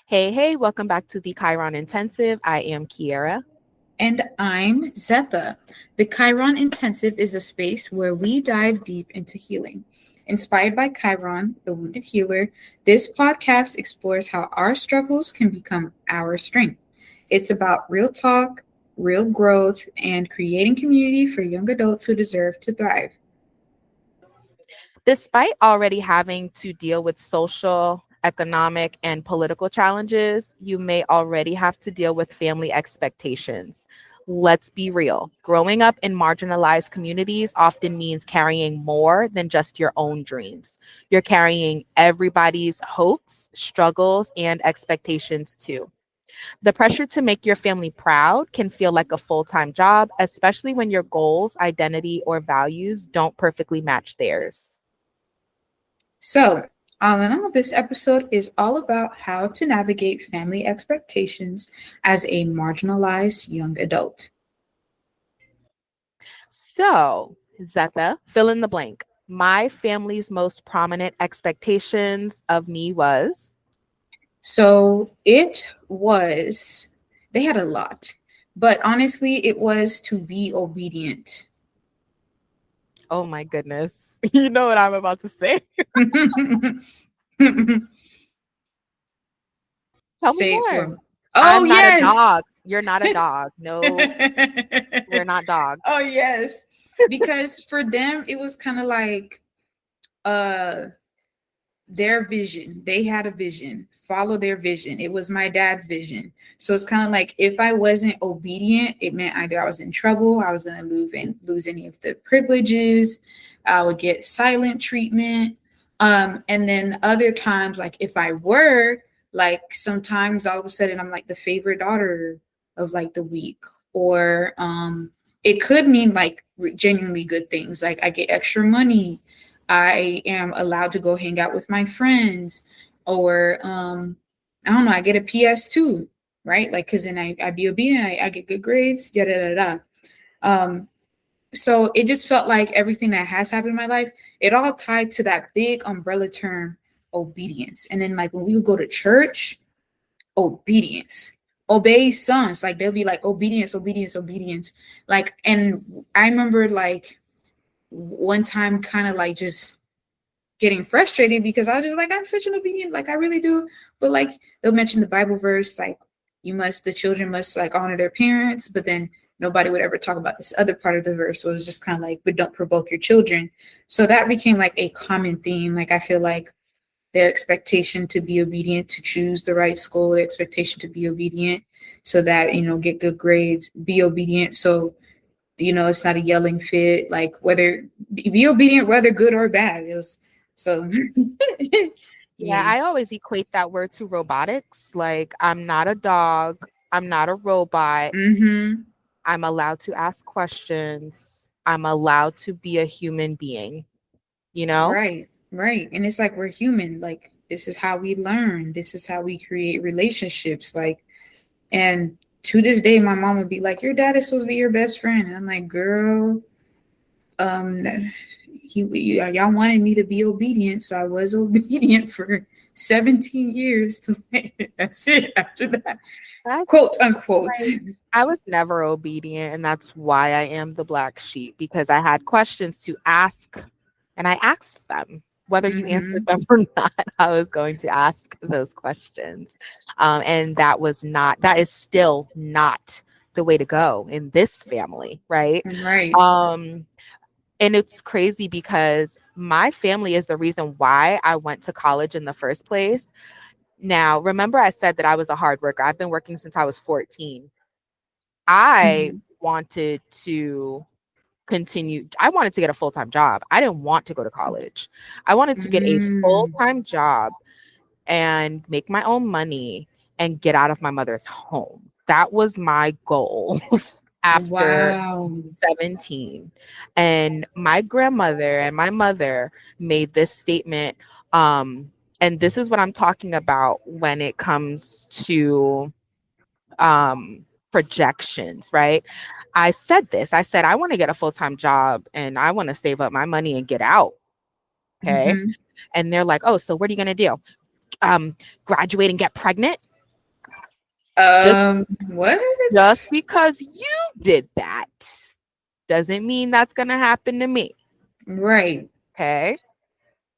Hey, welcome back to the Chiron Intensive. I am Kiera. And I'm Zetha. The Chiron Intensive is a space where we dive deep into healing. Inspired by Chiron, the wounded healer, this podcast explores how our struggles can become our strength. It's about real talk, real growth, and creating community for young adults who deserve to thrive. Despite already having to deal with social, economic, and political challenges, you may already have to deal with family expectations. Let's be real. Growing up in marginalized communities often means carrying more than just your own dreams. You're carrying everybody's hopes, struggles, and expectations too. The pressure to make your family proud can feel like a full time job, especially when your goals, identity, or values don't perfectly match theirs. So, all in all, this episode is all about how to navigate family expectations as a marginalized young adult. So, Zetha, fill in the blank. My family's most prominent expectations of me was, They had a lot, but honestly, it was to be obedient. oh my goodness, you know what I'm about to say. Tell me Say it for more. me. Oh, I'm not a yes. dog. You're not a dog. No, we're not Oh, dogs. yes. Because for them, it was kind of like, uh, their vision. They had a vision. Follow their vision. It was my dad's vision. So it's kind of like if I wasn't obedient, it meant either I was in trouble, I was going to lose any of the privileges, I would get silent treatment. And then other times, like if I were, like sometimes all of a sudden I'm like the favorite daughter of like the week, or it could mean like genuinely good things, like I get extra money, I am allowed to go hang out with my friends, or I don't know, I get a PS2, right? Like, because then I be obedient, I get good grades, da da da da. Um, so it just felt like everything that has happened in my life, it all tied to that big umbrella term, obedience. And then, like, when we would go to church, obedience. Obey sons, like they'll be like obedience, obedience, obedience. Like, and I remember like one time kind of like just getting frustrated because I was just like, I'm such an obedient, like I really do. But like they'll mention the Bible verse, like the children must like honor their parents, but then nobody would ever talk about this other part of the verse where it was just kind of like, but don't provoke your children. So that became like a common theme. Like I feel like their expectation to be obedient, to choose the right school, the expectation to be obedient so that, get good grades, be obedient. So it's not a yelling fit, like whether be obedient, whether good or bad. It was so Yeah, yeah. I always equate that word to robotics. Like, I'm not a dog, I'm not a robot. Mm-hmm. I'm allowed to ask questions. I'm allowed to be a human being, you know? Right, right. And it's like we're human. Like this is how we learn. This is how we create relationships. Like, and to this day, my mom would be like, "Your dad is supposed to be your best friend." And I'm like, "Girl, um, y'all wanted me to be obedient, so I was obedient for 17 years. To that's it. After that, That's quote unquote." crazy. I was never obedient, and that's why I am the black sheep because I had questions to ask and I asked them. Whether you answered Mm-hmm. them or not, I was going to ask those questions. And that is still not the way to go in this family, right? Right. Um, and it's crazy because my family is the reason why I went to college in the first place. Now, remember I said that I was a hard worker. I've been working since I was 14. I Mm-hmm. wanted to continue. I wanted to get a full-time job. I didn't want to go to college. I wanted to get a Mm. full-time job and make my own money and get out of my mother's home. That was my goal after Wow. 17. And my grandmother and my mother made this statement. And this is what I'm talking about when it comes to projections, right? I said this. I said, I want to get a full time job and I want to save up my money and get out. Okay. Mm-hmm. And they're like, oh, so what are you going to do? Graduate and get pregnant? Just What? just because you did that doesn't mean that's going to happen to me. Right. Okay.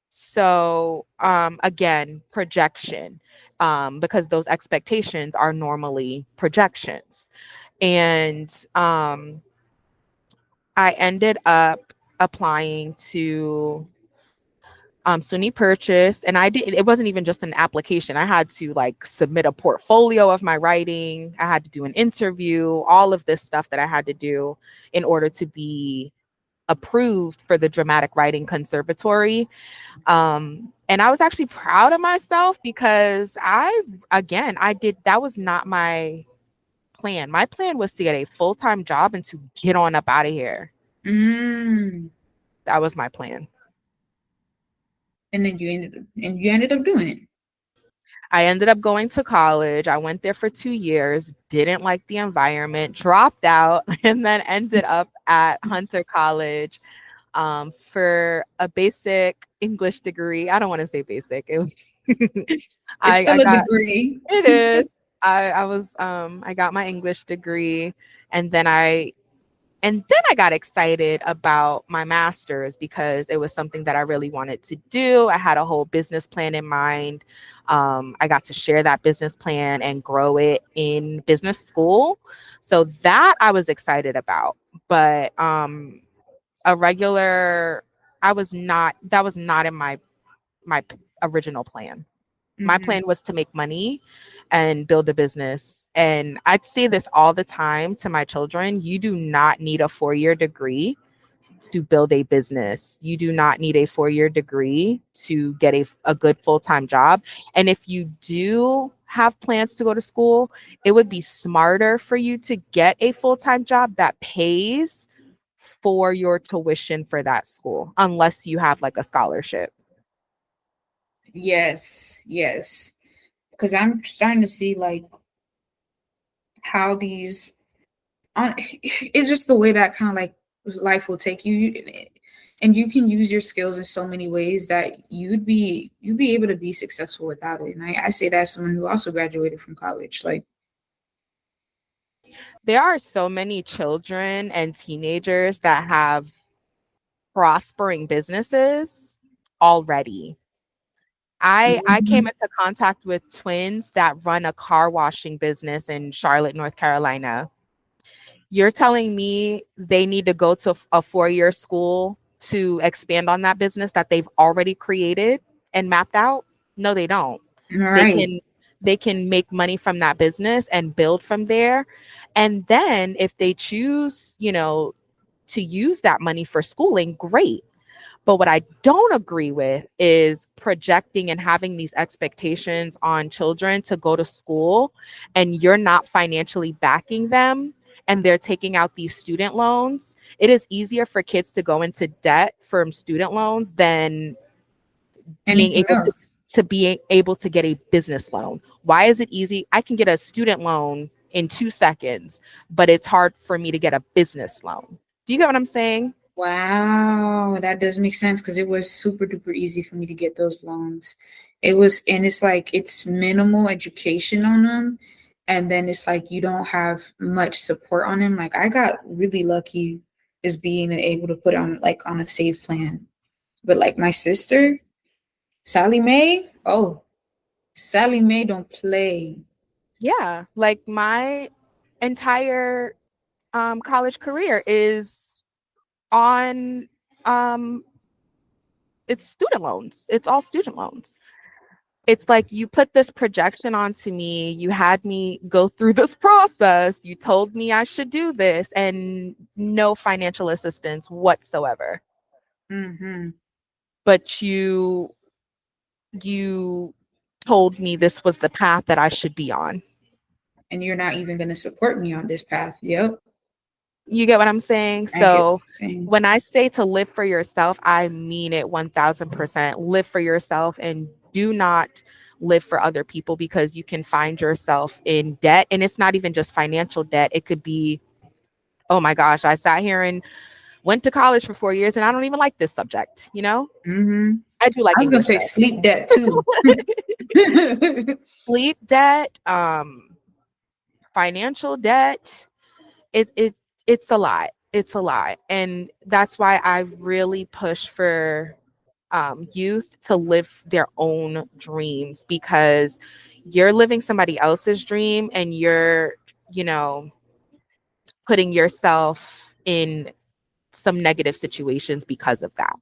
So, again, projection, because those expectations are normally projections. And I ended up applying to SUNY Purchase, and I did. It wasn't even just an application. I had to like submit a portfolio of my writing. I had to do an interview, all of this stuff that I had to do in order to be approved for the dramatic writing conservatory. And I was actually proud of myself because I did, that was not my plan. My plan was to get a full-time job and to get on up out of here. Mm. That was my plan. And then you ended up doing it. I ended up going to college. I went there for 2 years, didn't like the environment, dropped out, and then ended up at Hunter College for a basic English degree. I don't want to say basic. It's I still a got degree. it is. I got my English degree, and then I got excited about my master's because it was something that I really wanted to do. I had a whole business plan in mind. I got to share that business plan and grow it in business school. So that I was excited about. But a regular, I was not, that was not in my original plan. My Hmm. plan was to make money and build a business. And I'd say this all the time to my children: you do not need a 4-year degree to build a business. You do not need a 4-year degree to get a good full time job. And if you do have plans to go to school, it would be smarter for you to get a full time job that pays for your tuition for that school, unless you have like a scholarship. Yes, yes. Because I'm starting to see like how these on it's just the way that kind of like life will take you, and you can use your skills in so many ways that you'd be able to be successful without it. And I say that as someone who also graduated from college. Like, There are so many children and teenagers that have prospering businesses already. I came mhm, into contact with twins that run a car washing business in Charlotte, North Carolina. You're telling me they need to go to a 4-year school to expand on that business that they've already created and mapped out? No, they don't. They right. can they can make money from that business and build from there. And then if they choose, to use that money for schooling, great. But what I don't agree with is projecting and having these expectations on children to go to school, and you're not financially backing them, and they're taking out these student loans. It is easier for kids to go into debt from student loans than being Anything able to else? being able to get a business loan. Why is it easy? I can get a student loan in 2 seconds, but it's hard for me to get a business loan. Do you get what I'm saying? Wow, that does make sense because it was super duper easy for me to get those loans. It was, and it's like it's minimal education on them, and then it's like you don't have much support on them. Like I got really lucky just being able to put on like on a save plan, but like my sister, Sally Mae, oh, Sally Mae don't play. Yeah, like my entire college career is on um it's student loans. It's all student loans. It's like you put this projection onto me, you had me go through this process, you told me I should do this, and no financial assistance whatsoever. Mm-hmm. But you told me this was the path that I should be on. And you're not even gonna support me on this path. Yep, You get what I'm saying? I get what So you're saying. when I say to live for yourself, I mean it 1000%. Live for yourself and do not live for other people, because you can find yourself in debt. And it's not even just financial debt. It could be, oh my gosh, I sat here and went to college for 4 years and I don't even like this subject, you know? Mm-hmm. I do like I was gonna English say though. sleep debt too. Sleep debt, financial debt, it's a lot. It's a lot. And that's why I really push for youth to live their own dreams, because you're living somebody else's dream and you're, you know, putting yourself in some negative situations because of that.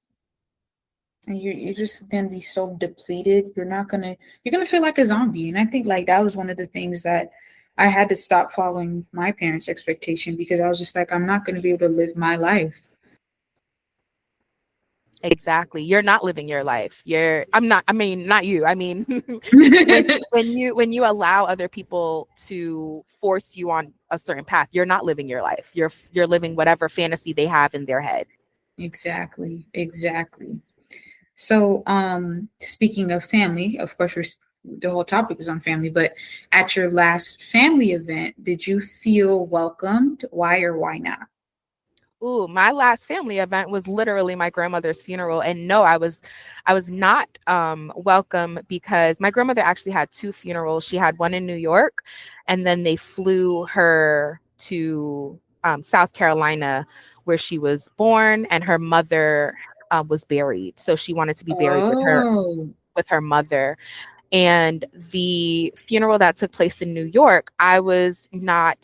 And you're just gonna be so depleted. You're gonna feel like a zombie. And I think like that was one of the things that I had to stop following my parents' expectation, because I was just like, I'm not gonna be able to live my life. Exactly. You're not living your life. I'm not, I mean, not you. I mean, when you allow other people to force you on a certain path, you're not living your life. You're living whatever fantasy they have in their head. Exactly, exactly. So, speaking of family, of course, the whole topic is on family, but at your last family event, did you feel welcomed? Why or why not? Ooh, my last family event was literally my grandmother's funeral. And no, I was not welcome, because my grandmother actually had two funerals. She had one in New York, and then they flew her to South Carolina, where she was born, and her mother was buried. So she wanted to be buried Oh, with her mother. And the funeral that took place in New York, I was not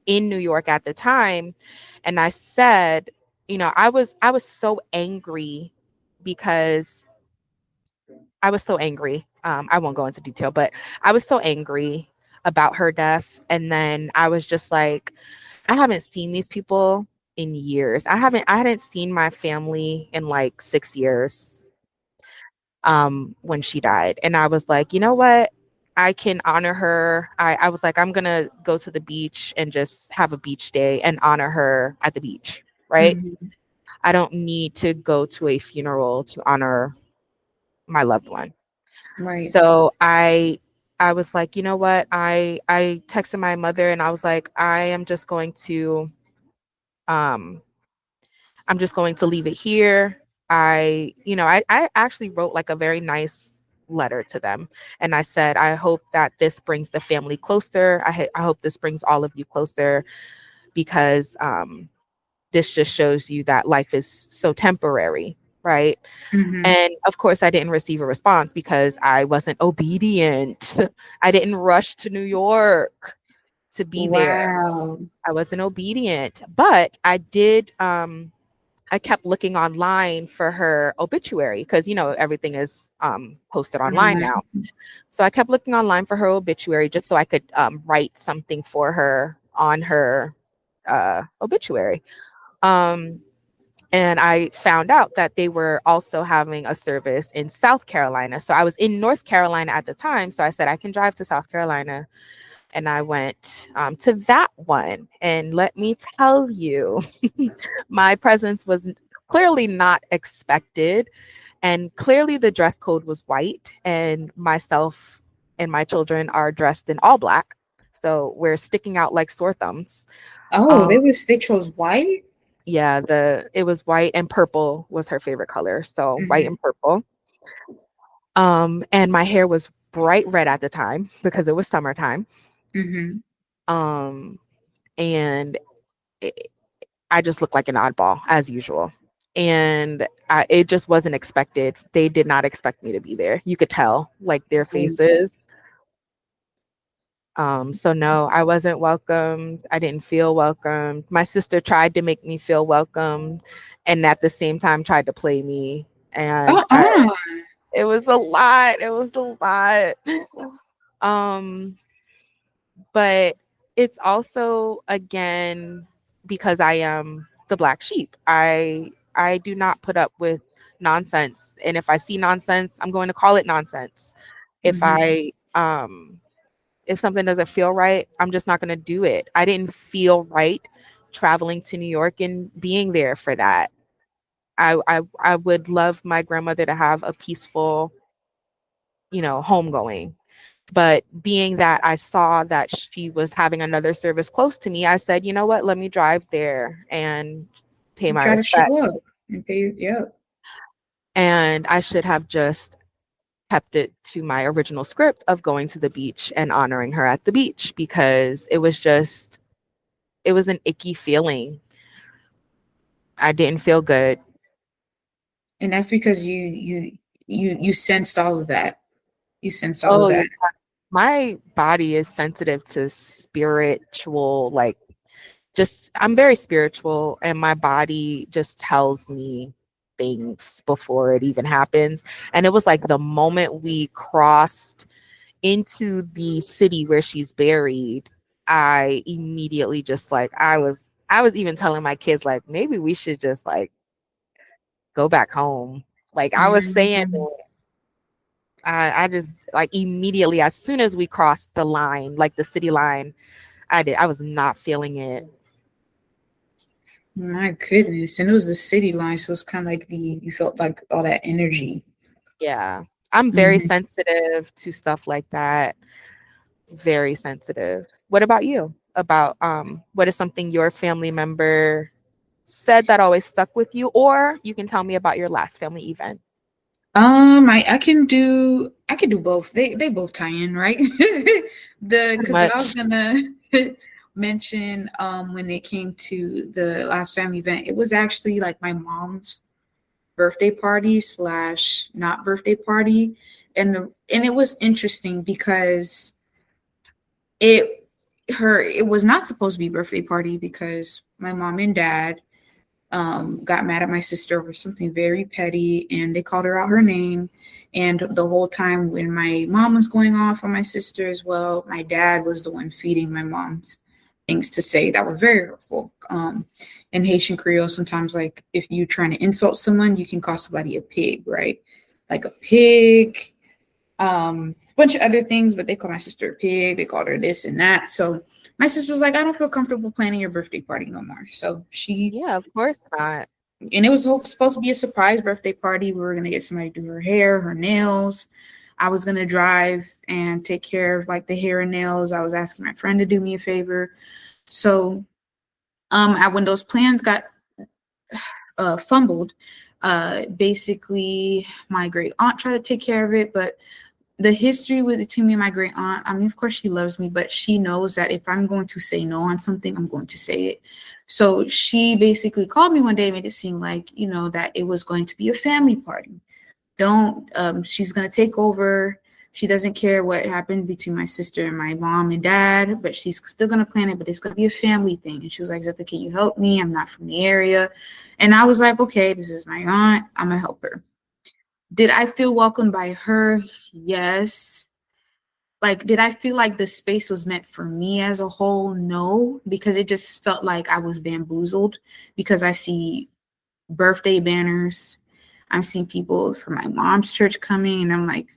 in New York at the time. And I said, I was so angry, because I was so angry. I won't go into detail, but I was so angry about her death. And then I was just like, I haven't seen these people in years. I hadn't seen my family in like 6 years when she died. And I was like, you know what? I can honor her. I was like, I'm gonna go to the beach and just have a beach day and honor her at the beach, right? mhm, I don't need to go to a funeral to honor my loved one. right. So I was like, you know what? I texted my mother and I was like, um I'm just going to leave it here. I actually wrote like a very nice letter to them. And I said, I hope that this brings the family closer. I hope this brings all of you closer, because this just shows you that life is so temporary. Right. Hmm. And of course, I didn't receive a response because I wasn't obedient. I didn't rush to New York to be there. Wow. I wasn't obedient, but I kept looking online for her obituary, because everything is posted online now. Mhm. So I kept looking online for her obituary, just so I could write something for her on her obituary. Um, and I found out that they were also having a service in South Carolina. So I was in North Carolina at the time. So I said, I can drive to South Carolina. And I went to that one. And let me tell you, my presence was clearly not expected. And clearly the dress code was white. And myself and my children are dressed in all black. So we're sticking out like sore thumbs. Oh, Um, they chose white. yeah, it was white, and purple was her favorite color. So white Hmm. and purple. And my hair was bright red at the time because it was summertime. Hmm. Um, and it, I just looked like an oddball as usual. And it just wasn't expected. They did not expect me to be there. You could tell, like their faces. So no, I wasn't welcomed. I didn't feel welcomed. My sister tried to make me feel welcome, and at the same time tried to play me. And Uh-uh. it was a lot. It was a lot. Um, but it's also, again, because I am the black sheep. I do not put up with nonsense, and if I see nonsense, I'm going to call it nonsense. If Hmm. I if something doesn't feel right, I'm just not going to do it. I didn't feel right traveling to New York and being there for that. I would love my grandmother to have a peaceful, homegoing. But being that I saw that she was having another service close to me, I said, you know what, let me drive there and pay my Try to respect. show up and pay. Yeah. And I should have just kept it to my original script of going to the beach and honoring her at the beach because it was an icky feeling. I didn't feel good. And that's because you sensed all of that. You sensed all of Oh, yeah. that. My body is sensitive to spiritual, like, just I'm very spiritual, and my body just tells me things before it even happens. And it was like the moment we crossed into the city where she's buried, I immediately just like I was even telling my kids like maybe we should just like go back home. Like I was saying Mhm. I just like immediately as soon as we crossed the line, like the city line, I was not feeling it. My goodness. And it was the city line, so it's kind of like you felt like all that energy. Yeah. I'm very Mhm. sensitive to stuff like that. Very sensitive. What about you? About what is something your family member said that always stuck with you, or you can tell me about your last family event. I can do both. They both tie in, right? The Pretty because what I was much. gonna mention when it came to the last family event, it was actually like my mom's birthday party slash not birthday party, and it was interesting because it it was not supposed to be birthday party because my mom and dad got mad at my sister over something very petty, and they called her out her name. And the whole time when my mom was going off on my sister as well, my dad was the one feeding my mom's things to say that were very hurtful. In Haitian Creole, sometimes like if you're trying to insult someone, you can call somebody a pig, right? Like a pig, a bunch of other things, but they called my sister a pig. They called her this and that. So my sister was like, I don't feel comfortable planning your birthday party no more. So she Yeah, of course not. and it was supposed to be a surprise birthday party. We were gonna get somebody to do her hair, her nails. I was gonna drive and take care of like the hair and nails. I was asking my friend to do me a favor. So, when those plans got fumbled, basically my great aunt tried to take care of it, but the history with between me and my great aunt, I mean, of course she loves me, but she knows that if I'm going to say no on something, I'm going to say it. So she basically called me one day and made it seem like, that it was going to be a family party. Don't She's gonna take over. She doesn't care what happened between my sister and my mom and dad, but she's still gonna plan it, but it's gonna be a family thing. And she was like, Zeta, can you help me? I'm not from the area. And I was like, okay, this is my aunt. I'm gonna help her. Did I feel welcomed by her? Yes. Like, did I feel like the space was meant for me as a whole? No, because it just felt like I was bamboozled because I see birthday banners. I'm seeing people from my mom's church coming, and I'm like,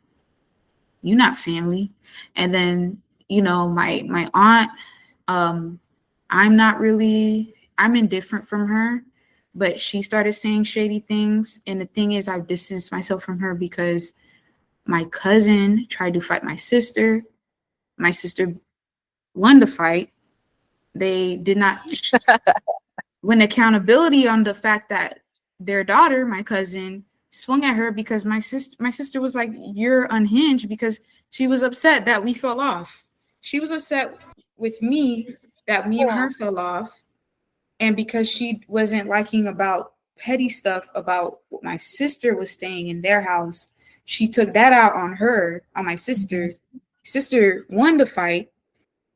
you're not family. And then, my aunt, um, I'm indifferent from her, but she started saying shady things. And the thing is, I've distanced myself from her because my cousin tried to fight my sister. My sister won the fight. They did not win accountability on the fact that their daughter, my cousin, swung at her because my sister was like, "You're unhinged," because she was upset that we fell off. She was upset with me that me and her fell off, and because she wasn't liking about petty stuff about what my sister was staying in their house, she took that out on her, on my sister. Sister won the fight.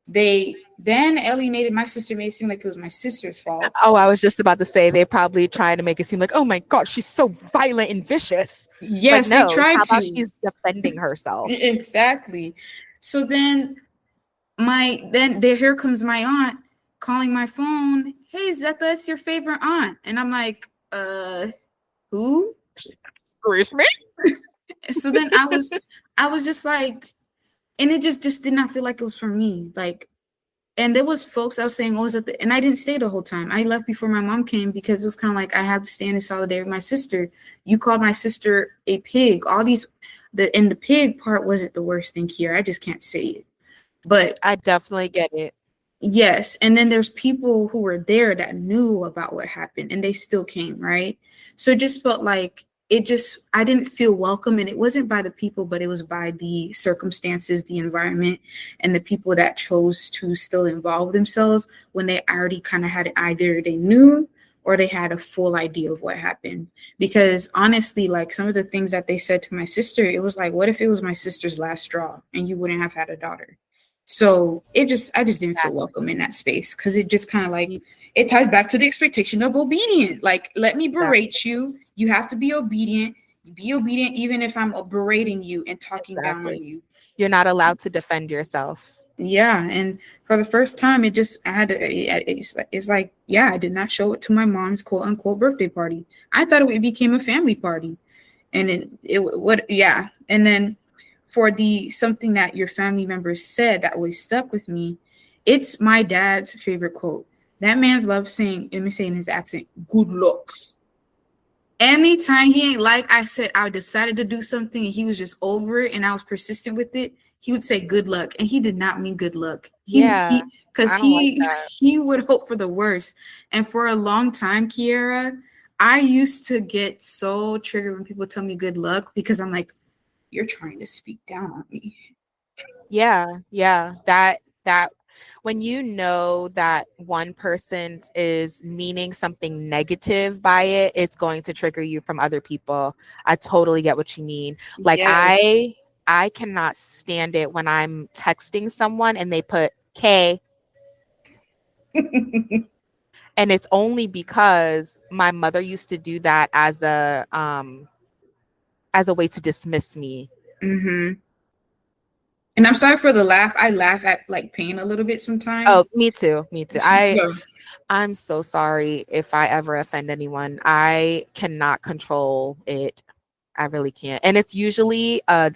They then alienated my sister, made it seem like it was my sister's fault. Oh, I was just about to say they probably try to make it seem like, oh my God, she's so violent and vicious. But Yes, they no, tried how about to. she's defending herself? Exactly. So then there here comes my aunt calling my phone. Hey Zeta, it's your favorite aunt. And I'm like, who? Excuse me? So then I was just like, and it just did not feel like it was for me. Like, and there was folks I was saying, oh, is it and I didn't stay the whole time. I left before my mom came because it was kind of like I have to stand in solidarity with my sister. You called my sister a pig. All these and the pig part wasn't the worst thing here. I just can't say it. But I definitely get it. yes, and then there's people who were there that knew about what happened and they still came, right? So it just felt like it just, I didn't feel welcome, and it wasn't by the people, but it was by the circumstances, the environment, and the people that chose to still involve themselves when they already kind of had, either they knew or they had a full idea of what happened. Because honestly, like some of the things that they said to my sister, it was like, what if it was my sister's last straw and you wouldn't have had a daughter? So it just, I just didn't feel Exactly. welcome in that space, because it just kind of like, You- it ties back to the expectation of obedient. Like, let me Exactly. berate you. You have to be obedient. Be obedient, even if I'm berating you and talking down on Exactly. you. You're not allowed to defend yourself. Yeah, and for the first time, it just, I had to, it's like, yeah, I did not show it to my mom's quote unquote birthday party. I thought it became a family party, and it what, yeah. And then for the something that your family members said that always stuck with me, it's my dad's favorite quote. That man's loves saying, let me say in his accent, good looks. Anytime he ain't like, I said I decided to do something and he was just over it and I was persistent with it, he would say good luck, and he did not mean good luck. Yeah, He because I don't like that. he would hope for the worst. And for a long time, Kiera, I used to get so triggered when people tell me good luck, because I'm like, you're trying to speak down on me. Yeah, yeah. That when you know that one person is meaning something negative by it, it's going to trigger you from other people. I totally get what you mean. Like Yes. I cannot stand it when I'm texting someone and they put K, and it's only because my mother used to do that as a way to dismiss me. Mm-hmm. And I'm sorry for the laugh. I laugh at like pain a little bit sometimes. Oh, me too. Me too. So I'm so sorry if I ever offend anyone. I cannot control it. I really can't. And it's usually a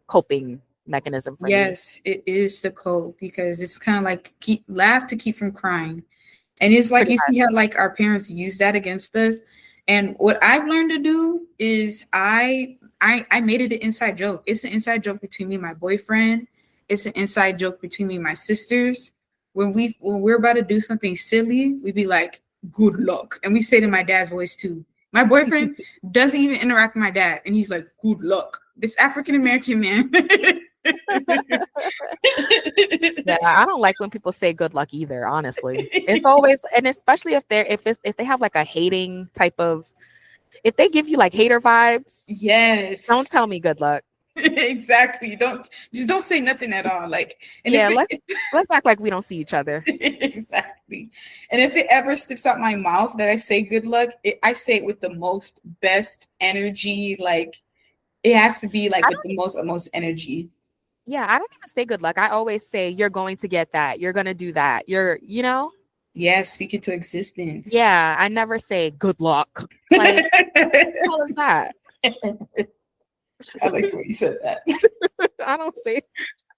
coping mechanism for me. yes, it is the code, because it's kind of like keep laugh to keep from crying. And it's like Pretty you see much. how like our parents use that against us. And what I've learned to do is I made it an inside joke. It's an inside joke between me and my boyfriend. It's an inside joke between me and my sisters. When we're about to do something silly, we be like, good luck. And we say it in my dad's voice too. My boyfriend doesn't even interact with my dad, and he's like, good luck. This African American man. Yeah, I don't like when people say good luck either, honestly. It's always, and especially if they have like a hating type of, if they give you like hater vibes, don't Yes. tell me good luck. Exactly. Don't say nothing at all. Like, and if Yeah, let's it let's act like we don't see each other. exactly, and if it ever slips out my mouth that I say good luck, I say it with the most best energy. Like, it has to be like I with don't the most energy. Yeah, I don't even say good luck. I always say you're going to get that. You're going to do that. Yeah, speak it to existence. Yeah, I never say good luck. Like, what the hell is that? I like the way you said that. I don't say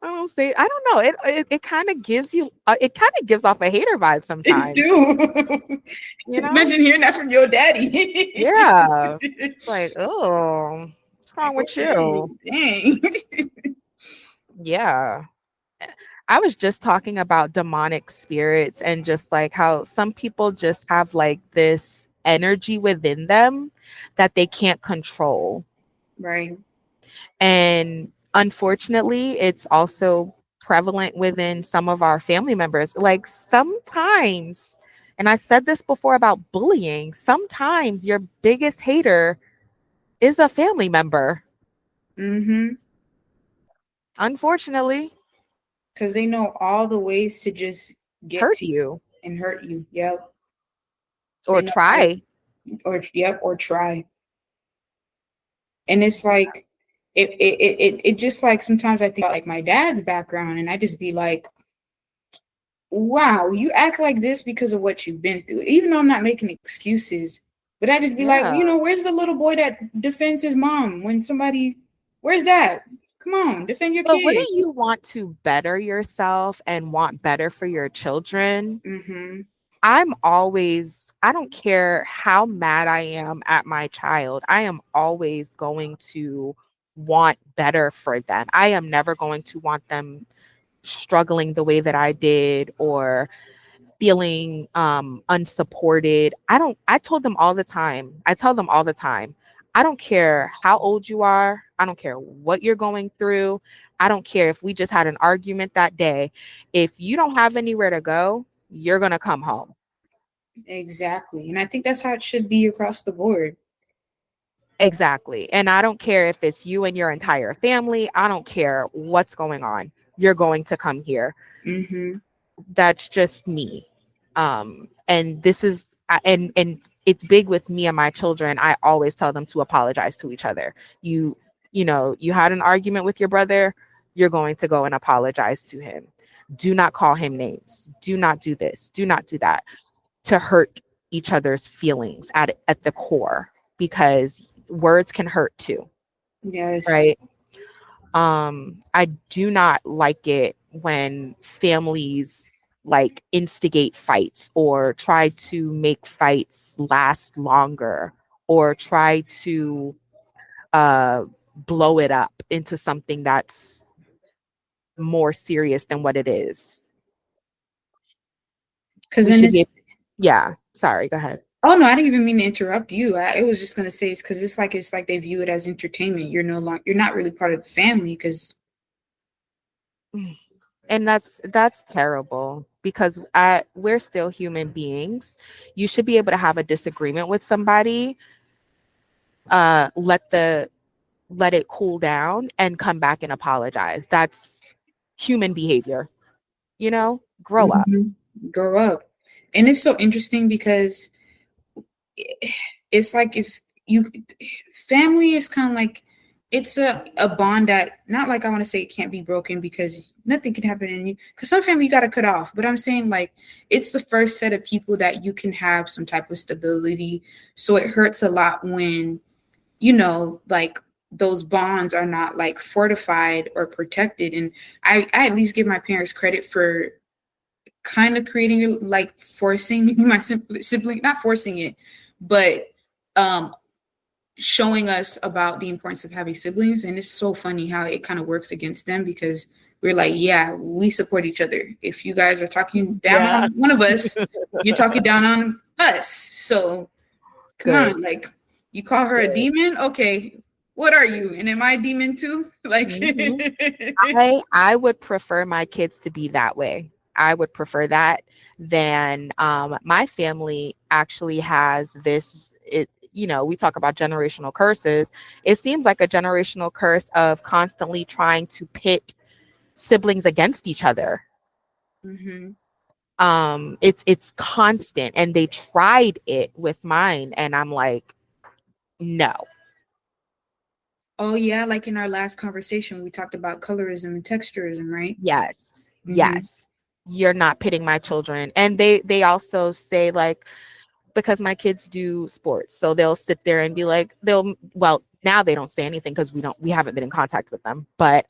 I don't know. It kind of gives you it kind of gives off a hater vibe You sometimes, do. you know? Imagine hearing that from your daddy. Yeah. It's like, "Oh, what's wrong Like, with okay, you?" dang. Yeah. I was just talking about demonic spirits and just like how some people just have like this energy within them that they can't control. Right. And unfortunately, it's also prevalent within some of our family members. Like sometimes, and I said this before about bullying, sometimes your biggest hater is a family member. Mm-hmm. Unfortunately, Because they know all the ways to just get hurt to you you and hurt you. Yep. or They know how try. or yep, or try. And it's like it just like sometimes I think about like my dad's background, and I just be like, wow, you act like this because of what you've been through. Even though I'm not making excuses, but I just be like, Yeah. where's the little boy that defends his mom when somebody, where's that? Come on, defend your But kid. wouldn't you want to better yourself and want better for your children? Mm-hmm. I don't care how mad I am at my child, I am always going to want better for them. I am never going to want them struggling the way that I did or feeling unsupported. I told them all the time. I tell them all the time. I don't care how old you are. I don't care what you're going through. I don't care if we just had an argument that day. If you don't have anywhere to go, you're going to come home. Exactly. And I think that's how it should be across the board. Exactly. And I don't care if it's you and your entire family. I don't care what's going on. You're going to come here. Mm-hmm. That's just me. And this is and it's big with me and my children. I always tell them to apologize to each other. You know, you had an argument with your brother, you're going to go and apologize to him. Do not call him names. Do not do this. Do not do that to hurt each other's feelings at the core, because words can hurt too, Yes. right? I do not like it when families like instigate fights or try to make fights last longer or try to uh blow it up into something that's more serious than what it is. Because We then should be it's, able, yeah, sorry, go ahead. oh no, I didn't even mean to interrupt you. I was just gonna say it's because it's like they view it as entertainment. You're no longer, you're not really part of the family because And that's terrible, because we're still human beings. You should be able to have a disagreement with somebody, uh let the let it cool down and come back and apologize. That's human behavior, you know? Grow up. Mhm. Grow up. And it's so interesting because it's like if you family is kind of like it's a bond that not like I want to say it can't be broken because nothing can happen in you because some family you got to cut off, but I'm saying like it's the first set of people that you can have some type of stability, so it hurts a lot when like those bonds are not like fortified or protected. And I at least give my parents credit for kind of creating like forcing my sibling, not forcing it, but um showing us about the importance of having siblings. And it's so funny how it kind of works against them because we're like, yeah, we support each other. If you guys are talking down Yeah. on one of us, you're talking down on us. So come Good. on, like you call her a Good. demon? Okay, what are you? And am I a demon too? Like Hmm. I would prefer my kids to be that way. I would prefer that than my family actually has this. We talk about generational curses. It seems like a generational curse of constantly trying to pit siblings against each other. hmm It's constant, and they tried it with mine, and I'm like, no. Oh yeah, like in our last conversation, we talked about colorism and texturism, right? Yes, Mm-hmm. yes. You're not pitting my children. And they also say like, because my kids do sports, so they'll sit there and be like, well, now they don't say anything because we haven't been in contact with them, but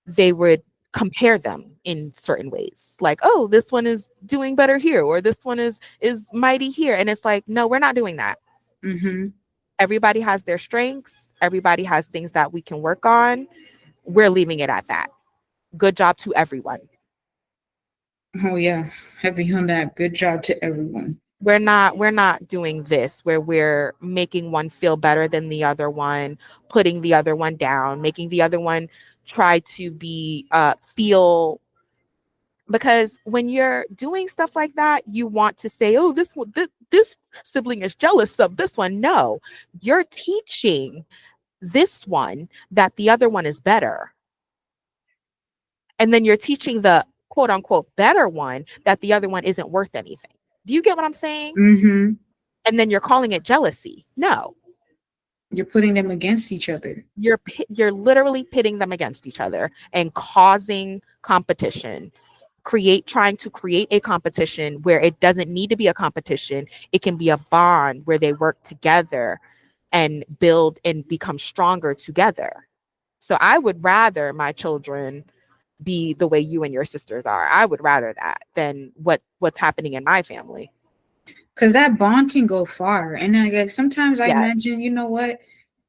they would compare them in certain ways, like, oh, this one is doing better here, or this one is mighty here. And it's like, no, we're not doing that. Mm-hmm. Everybody has their strengths, everybody has things that we can work on. We're leaving it at that. Good job to everyone. Oh yeah, heavy on that. Good job to everyone. We're not doing this where we're making one feel better than the other one, putting the other one down, making the other one try to be feel, because when you're doing stuff like that, you want to say, oh, this sibling is jealous of this one. No, you're teaching this one that the other one is better, and then you're teaching the quote unquote better one that the other one isn't worth anything. Do you get what I'm saying? Mm-hmm. And then you're calling it jealousy. No, You're putting them against each other. you're literally pitting them against each other and causing competition. Trying to create a competition where it doesn't need to be a competition. It can be a bond where they work together and build and become stronger together. So I would rather my children be the way you and your sisters are. I would rather that than what's happening in my family. Because that bond can go far. And then like sometimes I Yeah. imagine, you know what?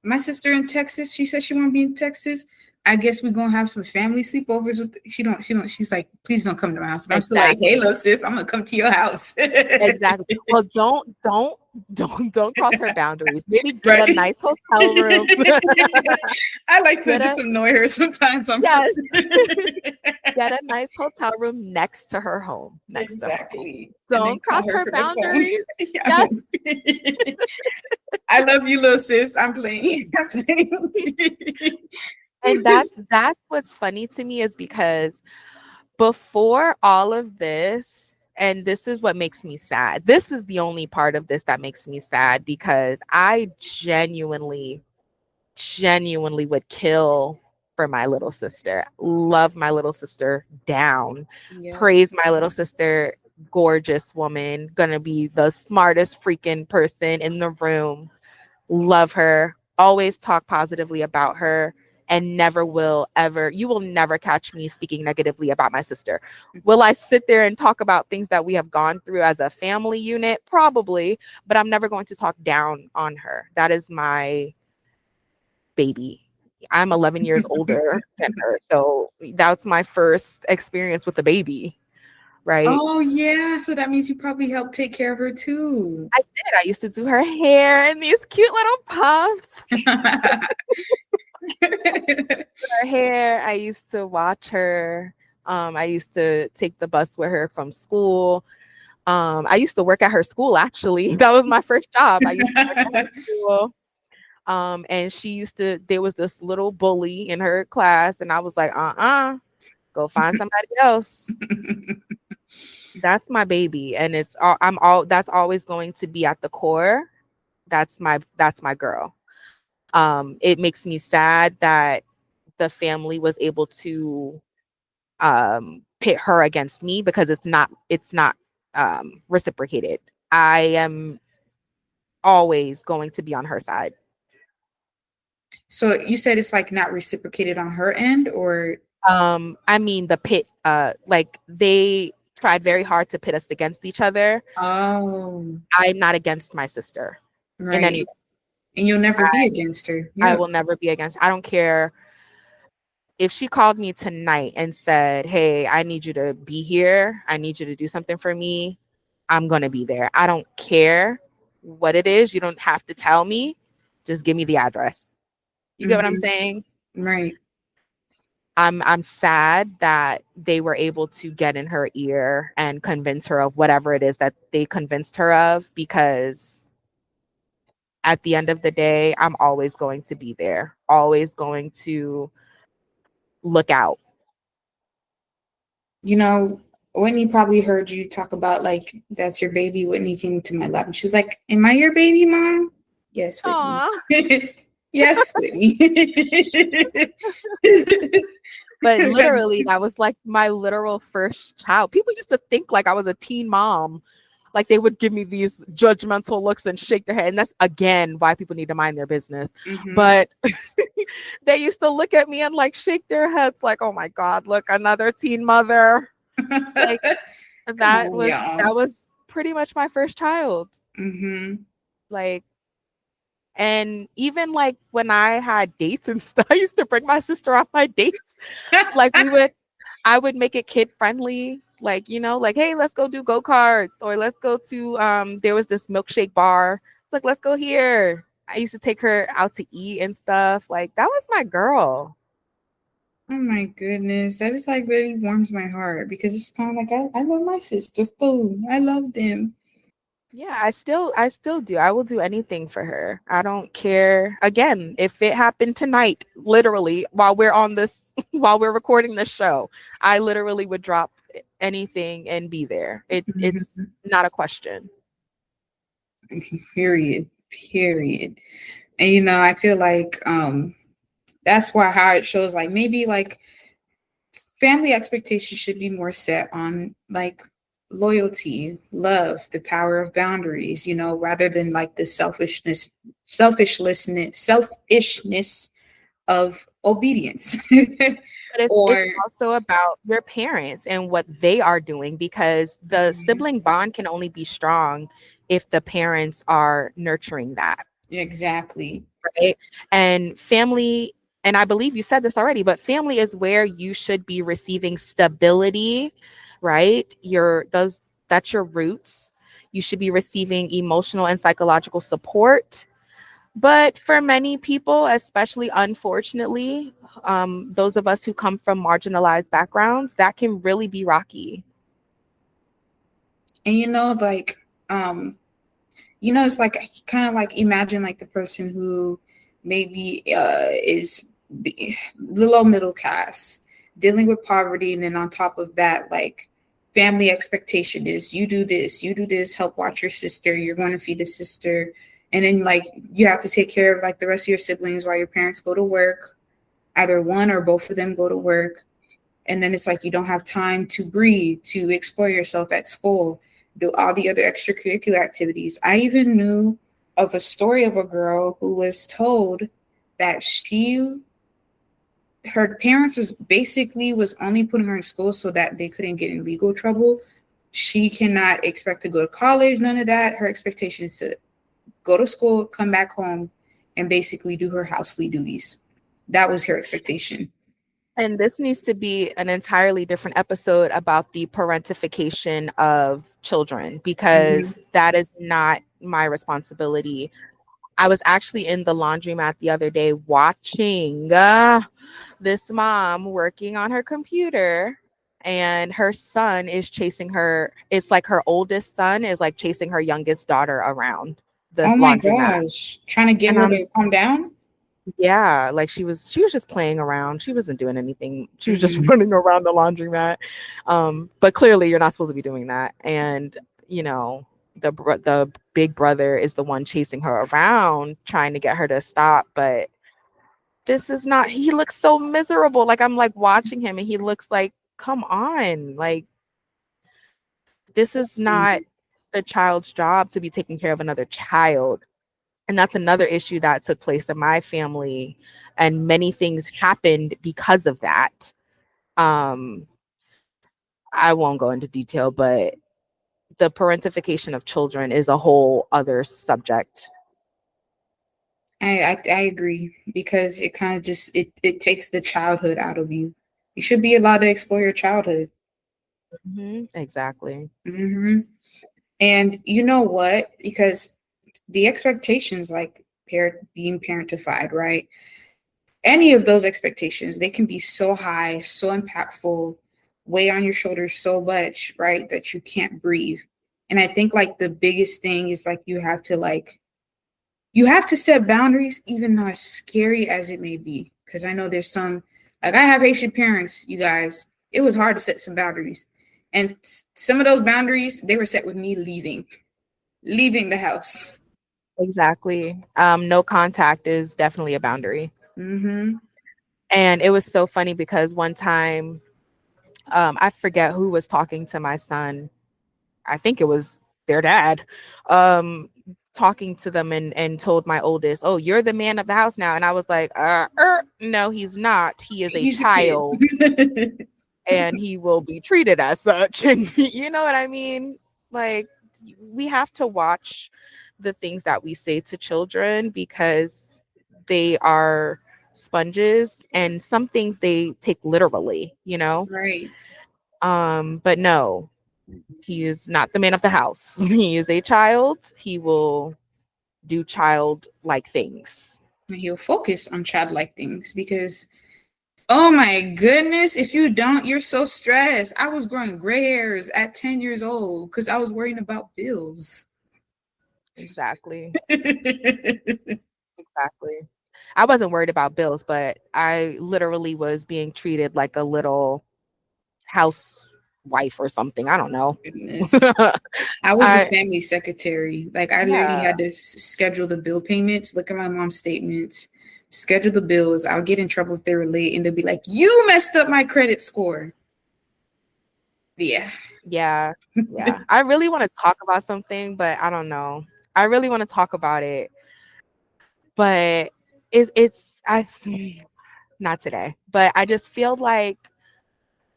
My sister in Texas, she said she want to be in Texas. I guess we're gonna have some family sleepovers with she don't she's like, please don't come to my house. But I'm still like, hey Exactly. little sis, I'm gonna come to your house. Exactly. Well, don't cross her boundaries. Maybe get Right. a nice hotel room. I like to Get just a annoy her sometimes on yes. purpose. Get a nice hotel room next to her home. Next to her home. Exactly. And then Don't call cross her her from the phone. boundaries. Yeah. Yes. I love you, little sis. I'm playing. I'm playing. And that's what's funny to me is because before all of this, and this is what makes me sad. This is the only part of this that makes me sad because I genuinely would kill for my little sister. Love my little sister down. Yeah. Praise my little sister, gorgeous woman, gonna be the smartest freaking person in the room. Love her. Always talk positively about her and never will ever, you will never catch me speaking negatively about my sister. Will I sit there and talk about things that we have gone through as a family unit? Probably, but I'm never going to talk down on her. That is my baby. I'm 11 years older than her. So that's my first experience with a baby, right? Oh yeah. So that means you probably helped take care of her too. I did. I used to do her hair in these cute little puffs. Her hair. I used to watch her. I used to take the bus with her from school. I used to work at her school, actually. That was my first job. I used to work at her school. And she used to, there was this little bully in her class, and I was like, go find somebody else. That's my baby. And that's always going to be at the core. That's my girl. It makes me sad that the family was able to pit her against me because it's not reciprocated. I am always going to be on her side. So you said it's like not reciprocated on her end, or I mean the pit, like they tried very hard to pit us against each other. oh, I'm not against my sister in any right. And you'll never be against her. I Yep. will never be against. I don't care if she called me tonight and said, "Hey, I need you to be here. I need you to do something for me." I'm going to be there. I don't care what it is. You don't have to tell me. Just give me the address. You get what I'm Hmm. saying? Right. I'm sad that they were able to get in her ear and convince her of whatever it is that they convinced her of, because at the end of the day, I'm always going to be there, always going to look out. You know, Whitney probably heard you talk about like that's your baby. Whitney came to my lap and she was like, "Am I your baby, mom?" Yes, Whitney. Aw. Yes, Whitney. But literally, that was like my literal first child. People used to think like I was a teen mom. Like they would give me these judgmental looks and shake their head. And that's again why people need to mind their business. Mhm. But they used to look at me and like shake their heads like, oh my God, look, another teen mother. Like Come that on, was y'all. that was pretty much my first child. Mhm. Like, and even like when I had dates and stuff, I used to bring my sister on my dates. Like I would make it kid friendly. Like, like, hey, let's go do go-karts, or let's go to there was this milkshake bar. It's like, let's go here. I used to take her out to eat and stuff. Like that was my girl. Oh my goodness, that is like really warms my heart because it's kind of like I love my sisters too. I love them. Yeah, I still do. I will do anything for her. I don't care. Again, if it happened tonight, literally while we're on this while we're recording this show, I literally would drop anything and be there. It's not a question. Period. Period. And I feel like that's why how it shows like maybe like family expectations should be more set on like loyalty, love, the power of boundaries, rather than like the selfishness of obedience. But it's Or also about your parents and what they are doing, because the Mhm. sibling bond can only be strong if the parents are nurturing that, Exactly. right? And family and I believe you said this already, but family is where you should be receiving stability, right? That's your roots. You should be receiving emotional and psychological support. But for many people, especially unfortunately, those of us who come from marginalized backgrounds, that can really be rocky. And like, um, it's like kind of like imagine like the person who maybe is low middle class, dealing with poverty, and then on top of that, like family expectation is you do this, help watch your sister, you're going to feed the sister, and then like you have to take care of like the rest of your siblings while your parents go to work, either one or both of them go to work, and then it's like you don't have time to breathe, to explore yourself at school, do all the other extracurricular activities. I even knew of a story of a girl who was told that her parents was basically was only putting her in school so that they couldn't get in legal trouble. She cannot expect to go to college, none of that. Her expectation is to go to school, come back home, and basically do her housely duties. That was her expectation. And this needs to be an entirely different episode about the parentification of children Mm-hmm. because that is not my responsibility. I was actually in the laundromat the other day watching this mom working on her computer, and her son is chasing her. It's like her oldest son is like chasing her youngest daughter around this Oh my laundromat. gosh. Trying to get And her I'm to calm down? yeah, like she was just playing around. She wasn't doing anything. She was just Mm-hmm. running around the laundromat. But clearly you're not supposed to be doing that. And you know, the big brother is the one chasing her around trying to get her to stop, but this is not, he looks so miserable. Like I'm like watching him and he looks like, come on. Like this is not the child's job to be taking care of another child. And that's another issue that took place in my family, and many things happened because of that. um I won't go into detail, but the parentification of children is a whole other subject. I agree because it kind of just it takes the childhood out of you. You should be allowed to explore your childhood. Exactly. Hmm. And you know what? Because the expectations, like being parentified, right? Any of those expectations, they can be so high, so impactful, weigh on your shoulders so much, right, that you can't breathe. And I think like the biggest thing is like you have to set boundaries, even though as scary as it may be. Because I know there's some, like I have Haitian parents, you guys. It was hard to set some boundaries. And some of those boundaries, they were set with me leaving the house. Exactly. No contact is definitely a boundary. Mm-hmm. And it was so funny because one time, I forget who was talking to my son. I think it was their dad, um, talking to them and told my oldest, "Oh, you're the man of the house now." And I was like, no, he's not. He is a He's a kid. child and he will be treated as such." And you know what I mean? Like, we have to watch the things that we say to children because they are sponges, and some things they take literally, you know? Right. But no, he is not the man of the house. He is a child. He will do childlike things. And he'll focus on childlike things because, oh my goodness, if you don't, you're so stressed. I was growing gray hairs at 10 years old because I was worrying about bills. Exactly. Exactly. I wasn't worried about bills, but I literally was being treated like a little housewife or something. I don't know. Goodness. I was a I family secretary. Like I literally Yeah, had to schedule the bill payments, look at my mom's statements, schedule the bills. I'll get in trouble if they were late, and they'll be like, "You messed up my credit score." Yeah. yeah, yeah. I really want to talk about something, but I don't know. I really want to talk about it, but it's I not today. But I just feel like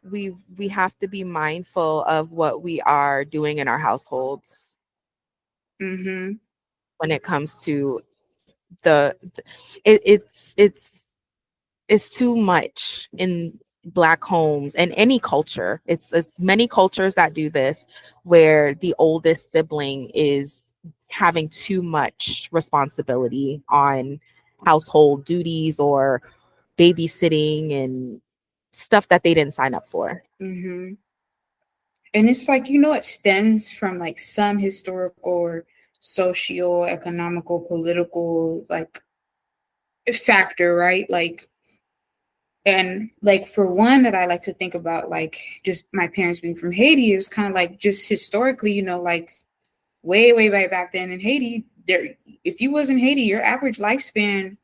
we have to be mindful of what we are doing in our households Mm-hmm. when it comes to the it, it's is too much in Black homes and any culture. It's many cultures that do this, where the oldest sibling is having too much responsibility on household duties or babysitting and stuff that they didn't sign up for. Mm-hmm. And it's like, it stems from like some historical or socio economical political like factor, right? Like, and like for one that I like to think about, like just my parents being from Haiti, it was kind of like just historically, like way back then in Haiti, there, if you was in Haiti, your average lifespan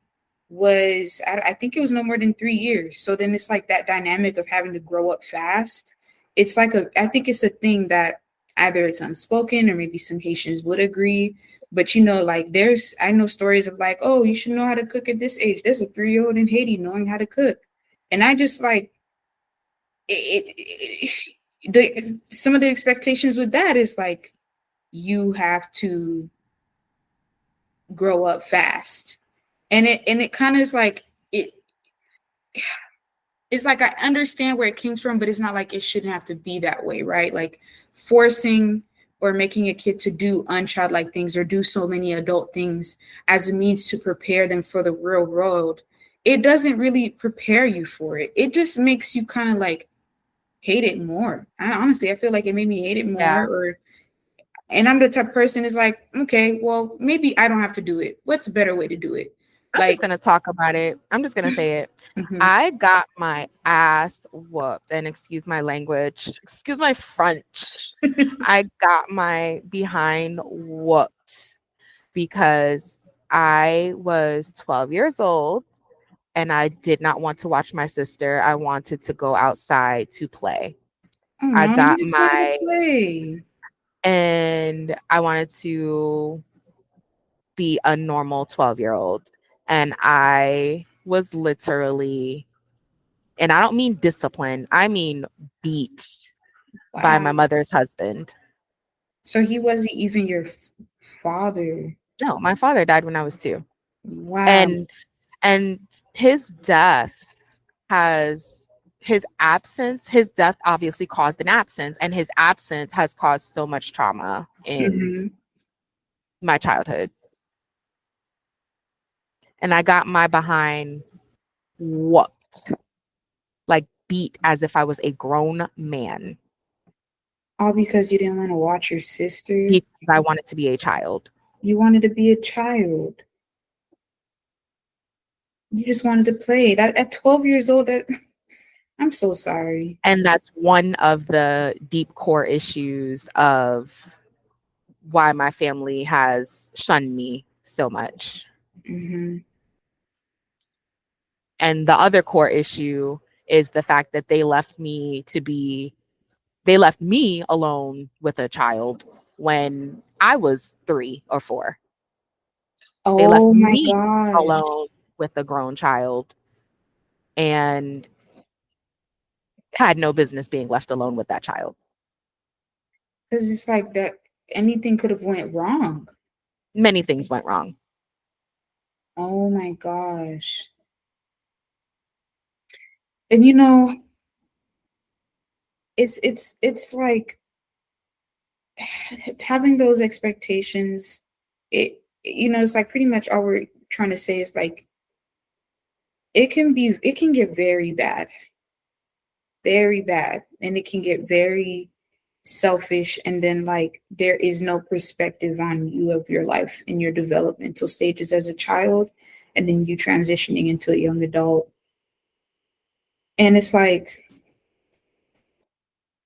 was, I think it was no more than 3 years. So then it's like that dynamic of having to grow up fast. It's like I think it's a thing that either it's unspoken or maybe some Haitians would agree. But like I know stories of like, oh, you should know how to cook at this age. There's a 3-year-old in Haiti knowing how to cook. And I just like some of the expectations with that is like you have to grow up fast. And it kind of is like it's like I understand where it came from, but it's not like it shouldn't have to be that way, right? Like forcing or making a kid to do unchildlike things or do so many adult things as a means to prepare them for the real world, it doesn't really prepare you for it. It just makes you kind of like hate it more. I feel like it made me hate it more. Yeah. And I'm the type of person is like, okay, well, maybe I don't have to do it. What's a better way to do it? I'm just Like, gonna talk about it. I'm just gonna say it. mhm. I got my ass whooped, and excuse my language, excuse my French. I got my behind whooped because I was 12 years old and I did not want to watch my sister. I wanted to go outside to play. I Oh, you got just wanted to my, play. and I wanted to be a normal 12-year-old. And I was literally, and I don't mean discipline, I mean beat by Wow. my mother's husband. So he wasn't even your father. No, my father died when I was 2. Wow. And and his death has his death obviously caused an absence, and his absence has caused so much trauma in Hmm. my childhood. And I got my behind whooped, like beat as if I was a grown man All because you didn't want to watch your sister. because I wanted to be a child. You wanted to be a child. You just wanted to play. That at 12 years old, that I'm so sorry. And that's one of the deep core issues of why my family has shunned me so much. Hmm. And the other core issue is the fact that they left me alone with a child when I was 3 or 4. They left Oh my me gosh. alone with a grown child and had no business being left alone with that child. Because it's like that anything could have went wrong. Many things went wrong. Oh my gosh. And it's like having those expectations, it's like pretty much all we're trying to say is like it can get very bad, and it can get very selfish, and then like there is no perspective on you of your life in your developmental stages as a child, and then you transitioning into a young adult. And it's like,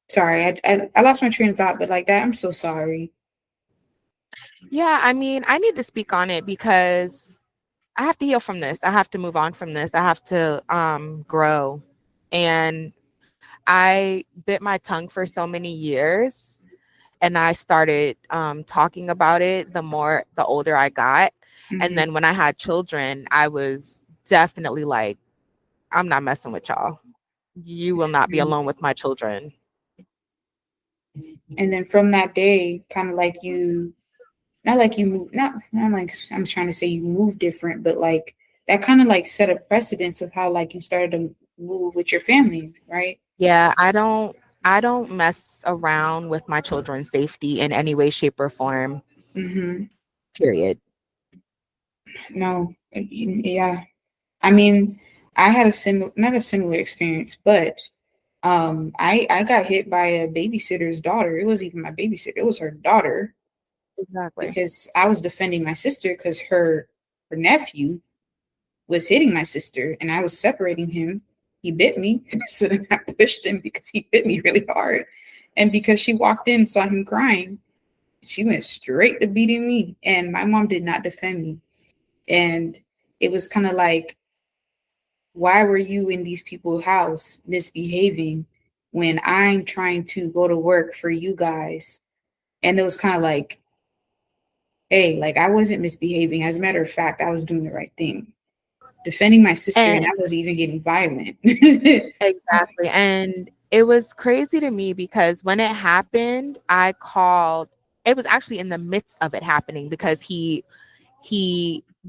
sorry, I lost my train of thought, but like that, I'm so sorry. Yeah, I mean, I need to speak on it because I have to heal from this. I have to move on from this. I have to grow. And I bit my tongue for so many years, and I started talking about it the older I got. And Hmm. then when I had children, I was definitely like, I'm not messing with y'all. You will not be alone with my children. And then from that day, kind of like you, not like you move, not like I'm trying to say you move different, but like that kind of like set a precedence of how like you started to move with your family, right? Yeah, I don't mess around with my children's safety in any way, shape, or form. Mm-hmm. Period. No, yeah. I mean, I had a similar, not a similar experience, but I got hit by a babysitter's daughter. It wasn't even my babysitter; it was her daughter Exactly. because I was defending my sister because her nephew was hitting my sister and I was separating him. He bit me, so then I pushed him because he bit me really hard, and because she walked in, saw him crying, she went straight to beating me, and my mom did not defend me, and it was kind of like, why were you in these people's house misbehaving when I'm trying to go to work for you guys? And it was kind of like, hey, like I wasn't misbehaving. As a matter of fact, I was doing the right thing, defending my sister, and And I was even getting violent. exactly. And it was crazy to me because when it happened, I called, it was actually in the midst of it happening because he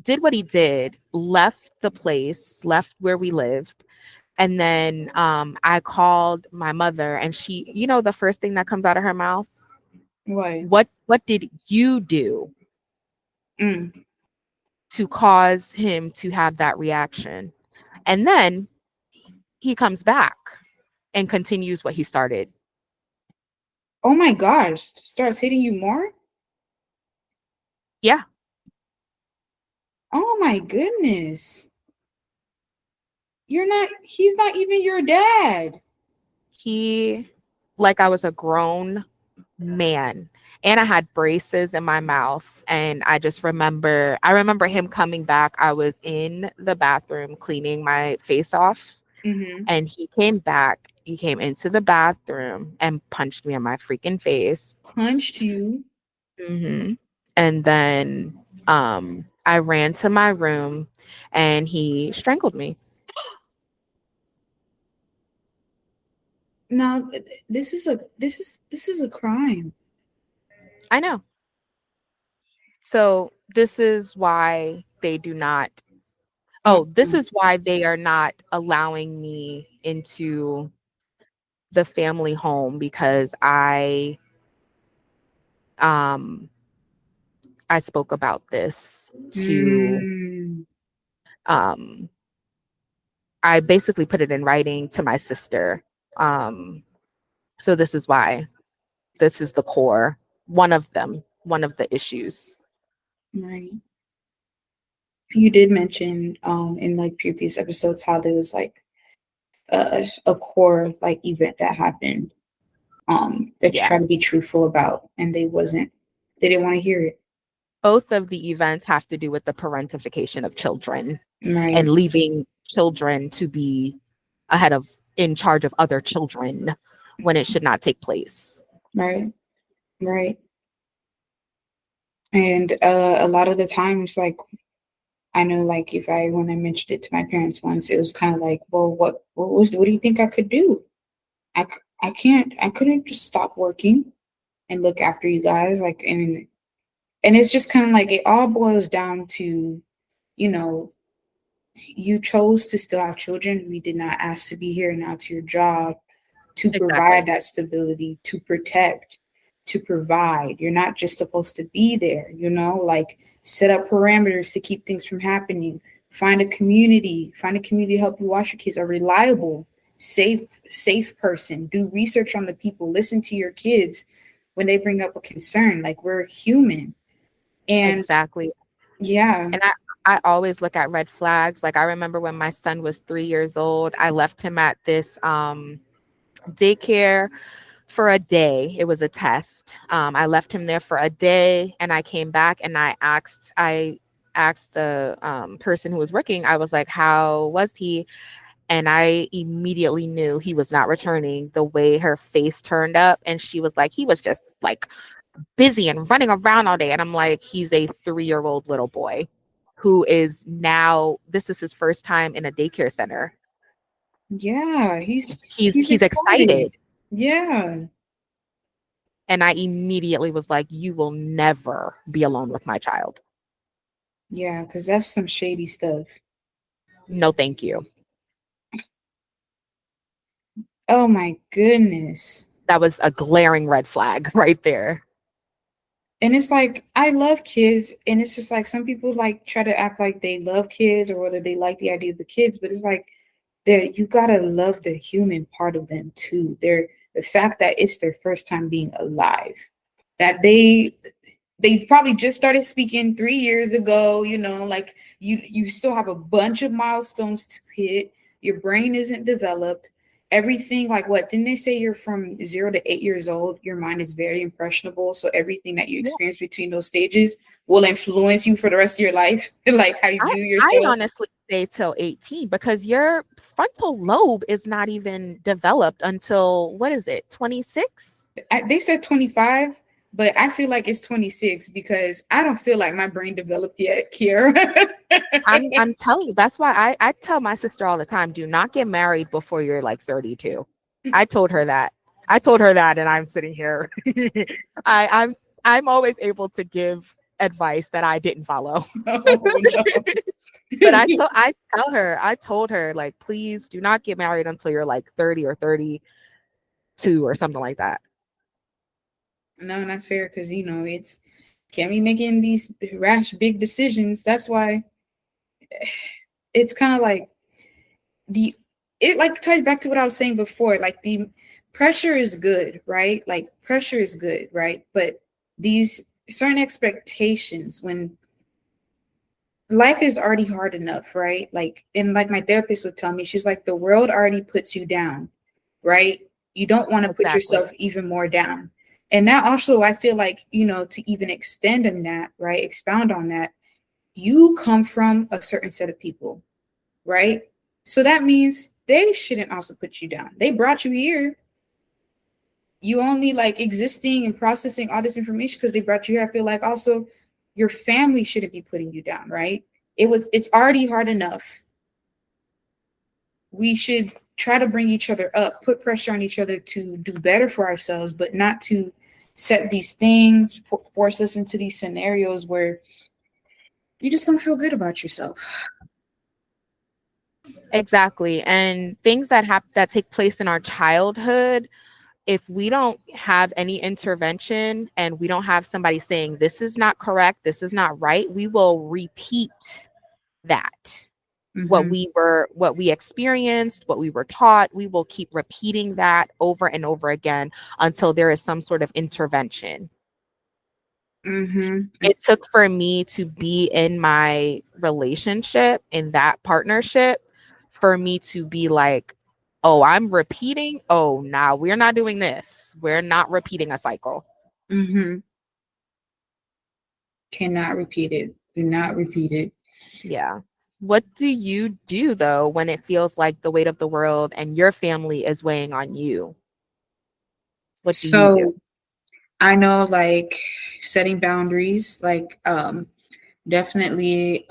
did what he did, left the place, left where we lived. And then I called my mother and she, the first thing that comes out of her mouth, What? what did you do Mm. to cause him to have that reaction? And then he comes back and continues what he started. Oh my gosh, starts hitting you more? Yeah, Oh my goodness. He's not even your dad. he, like I was a grown man and I had braces in my mouth. And I remember him coming back. I was in the bathroom cleaning my face off Mm-hmm. and he came back. He came into the bathroom and punched me in my freaking face. Punched you. hmm And then I ran to my room and he strangled me. Now, this is a crime. I know. So this is why they do not, this Um, is why they are not allowing me into the family home because um I spoke about this to mm, um I basically put it in writing to my sister. Um so this is why. This is the core, one of the issues. right. You did mention in like previous episodes how there was like a core like event that happened that you Yeah. try to be truthful about, and they didn't want to hear it. Both of the events have to do with the parentification of children and Right, leaving children to be ahead of in charge of other children when it should not take place. right, right. And a lot of the times, like I know, like if I when I mentioned it to my parents once, it was kind of like, well, what do you think I could do? I couldn't just stop working and look after you guys, like, and it's just kind of like it all boils down to, you know, you chose to still have children. We did not ask to be here. Now it's your job to provide Exactly. that stability, to protect, to provide. You're not just supposed to be there, like set up parameters to keep things from happening. Find a community to help you watch your kids, a reliable, safe person. Do research on the people, listen to your kids when they bring up a concern. Like we're human. And Exactly. yeah. And I always look at red flags. Like I remember when my son was 3 years old, I left him at this daycare for a day. It was a test. I left him there for a day and I came back and I asked the person who was working, I was like, how was he? And I immediately knew he was not returning. The way her face turned up and she was like, he was just like busy and running around all day. And I'm like, he's a 3-year-old little boy who is now, this is his first time in a daycare center. Yeah, He's he's he's excited. excited. Yeah. And I immediately was like, you will never be alone with my child. Yeah, because that's some shady stuff. No, thank you. Oh my goodness. That was a glaring red flag right there. And it's like, I love kids, and it's just like some people like try to act like they love kids or whether they like the idea of the kids, but it's like that you gotta love the human part of them too. They're the fact that it's their first time being alive, that they probably just started speaking 3 years ago, like you still have a bunch of milestones to hit. Your brain isn't developed. Everything, like, what didn't they say, you're from 0 to 8 years old, your mind is very impressionable, so everything that you Yeah. experience between those stages will influence you for the rest of your life, like how you I, view I yourself. honestly say till 18 because your frontal lobe is not even developed until what is it, 26? They said 25, but I feel like it's 26 because I don't feel like my brain developed yet, Kiera. I'm telling you, that's why I tell my sister all the time, do not get married before you're like 32. I told her that. I told her that, and I'm sitting here. I, I'm I'm always able to give advice that I didn't follow. Oh no. But I told her, like, please do not get married until you're like 30 or 32 or something like that. No, that's fair because it's can't be making these rash big decisions. That's why it's kind of like the it like ties back to what I was saying before. Like, the pressure is good, right? Like, pressure is good, right? But these certain expectations, when life is already hard enough, right? Like, and like my therapist would tell me, she's like, the world already puts you down, right? You don't want to put Exactly. yourself even more down. And that also, I feel like, to even extend on that, right? Expound on that, you come from a certain set of people, right? So that means they shouldn't also put you down. They brought you here. You only like existing and processing all this information because they brought you here. I feel like also your family shouldn't be putting you down, right? It's already hard enough. We should try to bring each other up, put pressure on each other to do better for ourselves, but not to set these things, force us into these scenarios where you just don't feel good about yourself. Exactly. And things that take place in our childhood, if we don't have any intervention and we don't have somebody saying this is not correct, this is not right, we will repeat that. Mm-hmm. What we experienced, what we were taught, we will keep repeating that over and over again until there is some sort of intervention. Mm-hmm. It took for me to be in my relationship, in that partnership, for me to be like, oh, I'm repeating. Oh, now we're not doing this. We're not repeating a cycle. Mm-hmm. Cannot repeat it. Do not repeat it. Yeah. What do you do though when it feels like the weight of the world and your family is weighing on you? What do you do? So I know, like, setting boundaries, like, definitely,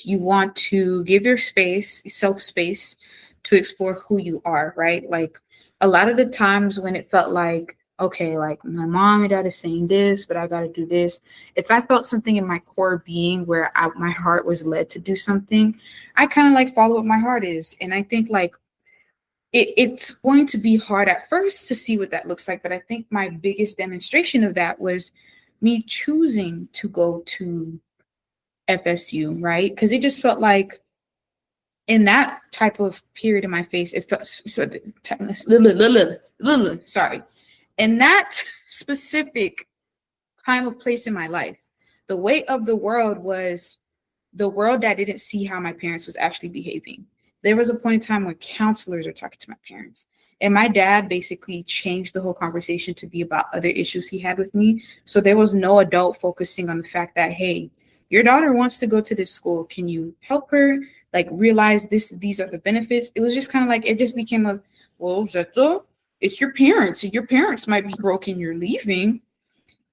you want to give your self space to explore who you are, right? Like, a lot of the times when it felt like, okay, like my mom and dad is saying this, but I got to do this. If I felt something in my core being where my heart was led to do something, I kind of like follow what my heart is. And I think, like, it's going to be hard at first to see what that looks like. But I think my biggest demonstration of that was me choosing to go to FSU, right? Because it just felt like in that type of period in my face, it felt so. Sorry, in that specific time of place in my life, the weight of the world was the world that didn't see how my parents was actually behaving. There was a point in time when counselors are talking to my parents. And my dad basically changed the whole conversation to be about other issues he had with me. So there was no adult focusing on the fact that, hey, your daughter wants to go to this school. Can you help her like realize these are the benefits? It was just kind of like it just became a, well, Zeto, it's your parents. And your parents might be broken, you're leaving.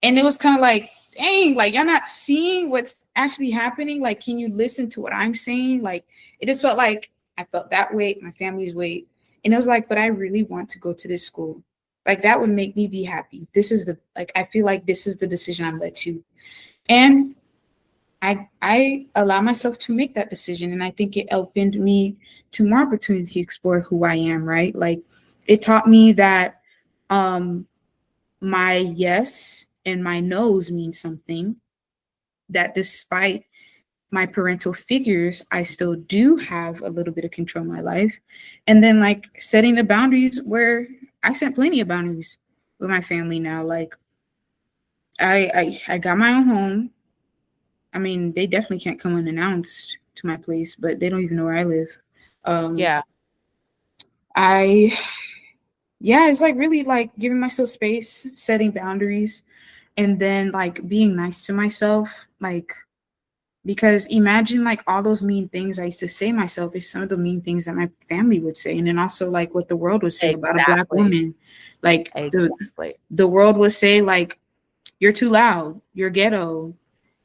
And it was kind of like, dang, like you're not seeing what's actually happening. Like, can you listen to what I'm saying? Like, it just felt like I felt that weight, my family's weight. And it was like, but I really want to go to this school. Like, that would make me be happy. This is I feel like this is the decision I'm led to. And I allow myself to make that decision, and I think it opened me to more opportunity to explore who I am, right? Like it taught me that um my yes and my no's mean something, that despite my parental figures, I still do have a little bit of control in my life. And then like setting the boundaries where I set plenty of boundaries with my family now. Like I got my own home. I mean, they definitely can't come unannounced to my place, but they don't even know where I live. Um, Yeah, I yeah, it's like really like giving myself space, setting boundaries, and then like being nice to myself. Like because imagine like all those mean things I used to say myself is some of the mean things that my family would say, and then also like what the world would say about a black exactly. woman. Like Exactly. the world would say like you're too loud, you're ghetto,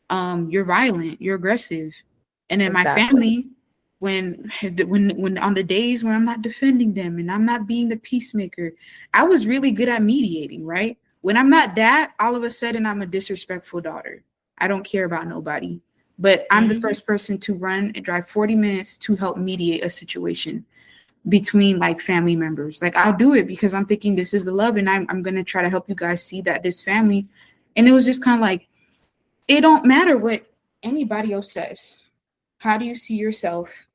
you're violent, you're aggressive. And in my Exactly. family, when on the days when I'm not defending them and I'm not being the peacemaker, I was really good at mediating, right? When I'm not that, all of a sudden I'm a disrespectful daughter. I don't care about nobody. But I'm the Mhm. first person to run and drive 40 minutes to help mediate a situation between like family members. Like I'll do it because I'm thinking this is the love and I'm gonna try to help you guys see that this family. And it was just kind of like it don't matter what anybody else says. How do you see yourself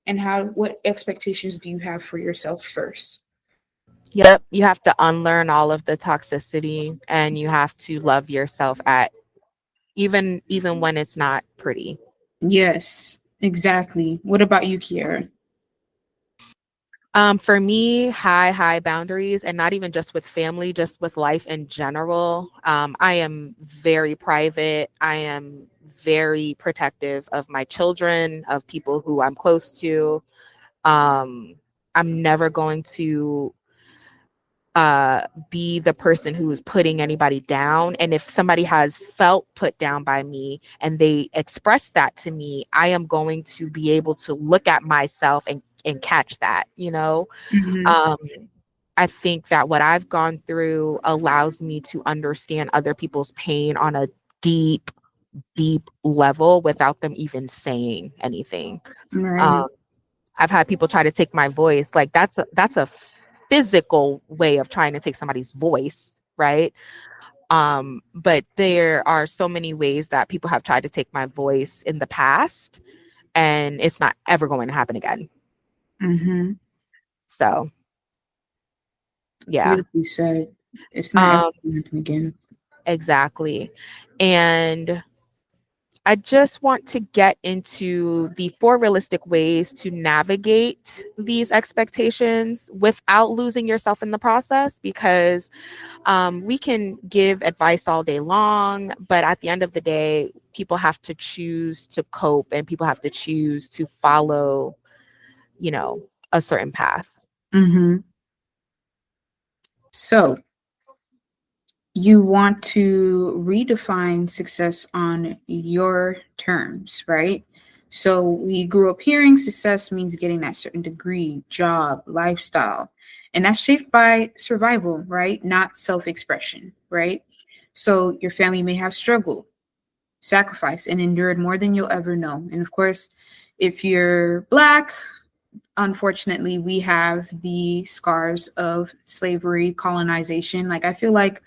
and how what expectations do you have for yourself first? Yep, you have to unlearn all of the toxicity and you have to love yourself at even when it's not pretty. Yes, exactly. What about you, Kiara? For me, high boundaries, and not even just with family, just with life in general. I am very private. I am very protective of my children, of people who I'm close to. Um, I'm never going to be the person who is putting anybody down. And if somebody has felt put down by me and they express that to me, I am going to be able to look at myself and catch that, you know. Mm-hmm. um I think that what I've gone through allows me to understand other people's pain on a deep level without them even saying anything. Right. um I've had people try to take my voice. Like that's a physical way of trying to take somebody's voice, right? But there are so many ways that people have tried to take my voice in the past, and it's not ever going to happen again. Mm-hmm. So yeah. Beautifully said. It's not ever um gonna happen again. exactly. And I just want to get into the four realistic ways to navigate these expectations without losing yourself in the process, because we can give advice all day long, but at the end of the day, people have to choose to cope and people have to choose to follow, you know, a certain path. Mm-hmm. So you want to redefine success on your terms, right? So we grew up hearing success means getting that certain degree, job, lifestyle, and that's shaped by survival, right? Not self expression, right? So your family may have struggled, sacrificed, and endured more than you'll ever know. And of course, if you're Black, unfortunately, we have the scars of slavery, colonization. Like, I feel like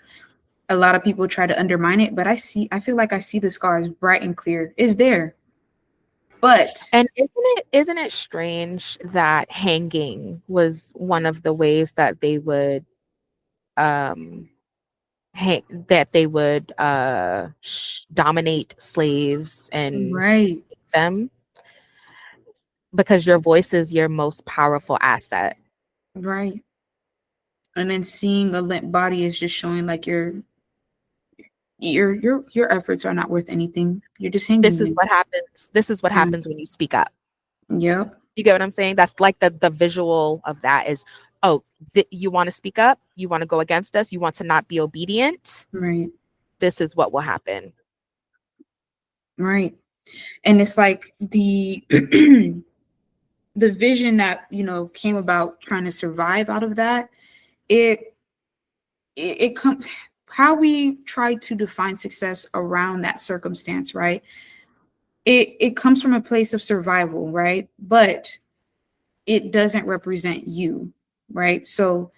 a lot of people try to undermine it, but I feel like I see the scars bright and clear. It's there. But And isn't it strange that hanging was one of the ways that they would um that they would dominate slaves and right, them, because your voice is your most powerful asset. right. And then seeing a limp body is just showing like your efforts are not worth anything. You're just hanging This is there. what happens. This is what Yeah. happens when you speak up. Yep. You get what I'm saying? That's like the visual of that is, oh, you want to speak up, you want to go against us, you want to not be obedient. Right. This is what will happen. Right. And it's like the the vision that, came about trying to survive out of that, it it come how we try to define success around that circumstance, right? it comes from a place of survival, right? But it doesn't represent you, right? So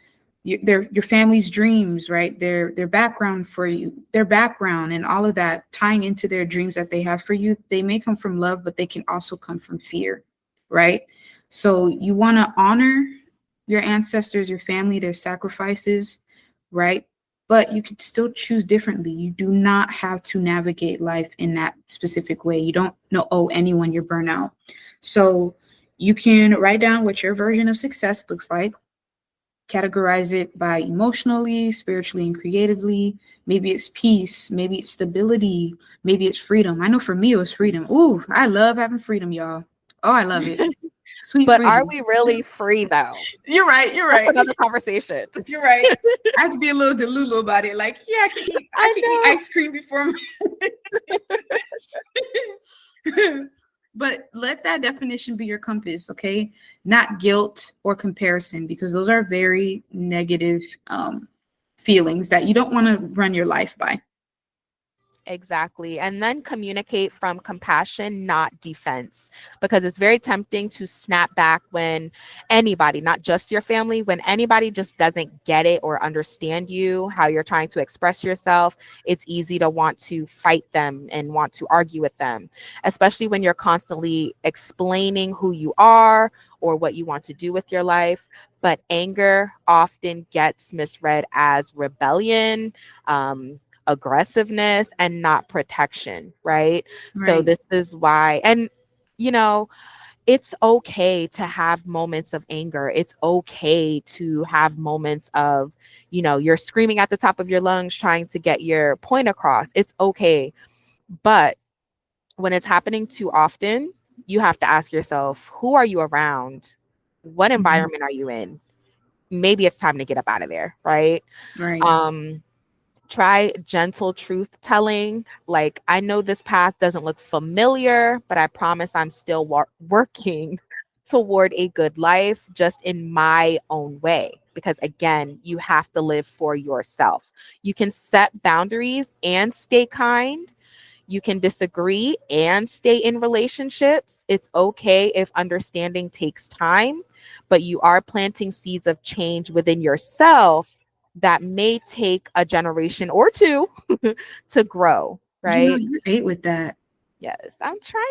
your family's dreams, right? Their background for you, their background and all of that tying into their dreams that they have for you, they may come from love, but they can also come from fear, right? So you want to honor your ancestors, your family, their sacrifices, right? But you can still choose differently. You do not have to navigate life in that specific way. You don't know owe anyone your burnout. So you can write down what your version of success looks like, categorize it by emotionally, spiritually, and creatively. Maybe it's peace, maybe it's stability, maybe it's freedom. I know for me, it was freedom. Ooh, I love having freedom, y'all. Oh, I love it. Sweet But are freedom. we really free though? You're right. You're That's right. another conversation. You're right. I have to be a little delulu about it. Like, yeah, I I can eat know. ice cream before but let that definition be your compass, okay? Not guilt or comparison, because those are very negative feelings that you don't want to run your life by. Exactly. And then communicate from compassion, not defense, because it's very tempting to snap back when anybody, not just your family, when anybody just doesn't get it or understand you, how you're trying to express yourself. It's easy to want to fight them and want to argue with them, especially when you're constantly explaining who you are or what you want to do with your life. But anger often gets misread as rebellion. Aggressiveness and not protection, right? So Right. this is why, and you know, it's okay to have moments of anger. It's okay to have moments of, you're screaming at the top of your lungs trying to get your point across. It's okay. But when it's happening too often, you have to ask yourself, who are you around? What Mhm. environment are you in? Maybe it's time to get up out of there, right? Right. Um, Try gentle truth telling. Like, I know this path doesn't look familiar, but I promise I'm still working toward a good life just in my own way. Because again, you have to live for yourself. You can set boundaries and stay kind. You can disagree and stay in relationships. It's okay if understanding takes time, but you are planting seeds of change within yourself that may take a generation or two to grow, right? You ate with that. Yes, I'm trying.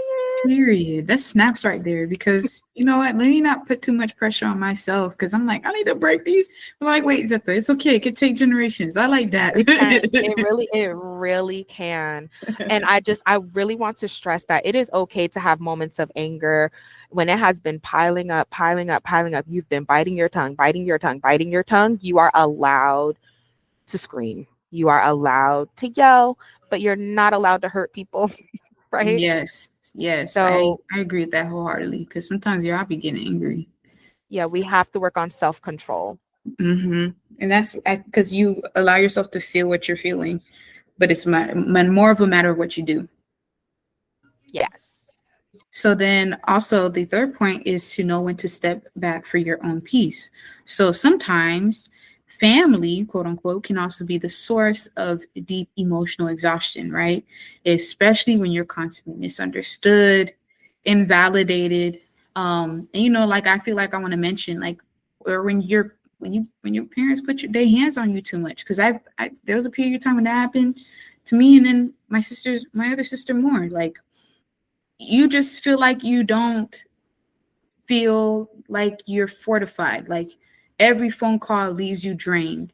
Period. That snaps right there because you know what? Let me not put too much pressure on myself because I'm like, I need to break these. I'm like, wait, Zeta, it's okay. It could take generations. I like that. It can. It really can. And I really want to stress that it is okay to have moments of anger when it has been piling up, piling up, piling up. You've been biting your tongue, biting your tongue, biting your tongue. You are allowed to scream. You are allowed to yell, but you're not allowed to hurt people, right? Yes, yes, So, I agree with that wholeheartedly because sometimes yeah, I'll be getting angry. yeah, we have to work on self-control. Mm-hmm. And that's because you allow yourself to feel what you're feeling, but it's more of a matter of what you do. Yes. So then also the third point is to know when to step back for your own peace. So sometimes family, quote unquote, can also be the source of deep emotional exhaustion, right? Especially when you're constantly misunderstood, invalidated. And like I feel like I want to mention, like, or when your parents put their hands on you too much. Because there was a period of time when that happened to me, and then my other sister more. Like you just feel like you don't feel like you're fortified. Like every phone call leaves you drained.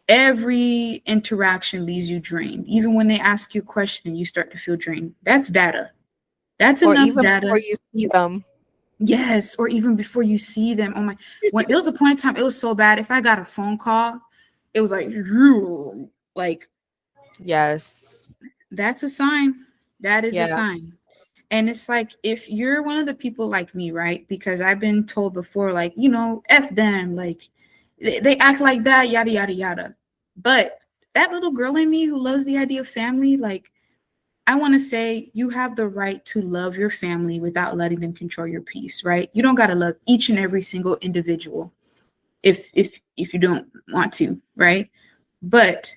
Every interaction leaves you drained. Even when they ask you a question, you start to feel drained. That's data. That's Or enough even before data. you see them. Yes, or even before you see them. Oh my! When there was a point in time, it was so bad. If I got a phone call, it was like Yes. that's a sign. That is a Yeah. sign. And it's like, if you're one of the people like me, right? Because I've been told before, like, F them, like, they act like that, yada, yada, yada. But that little girl in me who loves the idea of family, like, I want to say you have the right to love your family without letting them control your peace, right? You don't got to love each and every single individual if you don't want to, right? But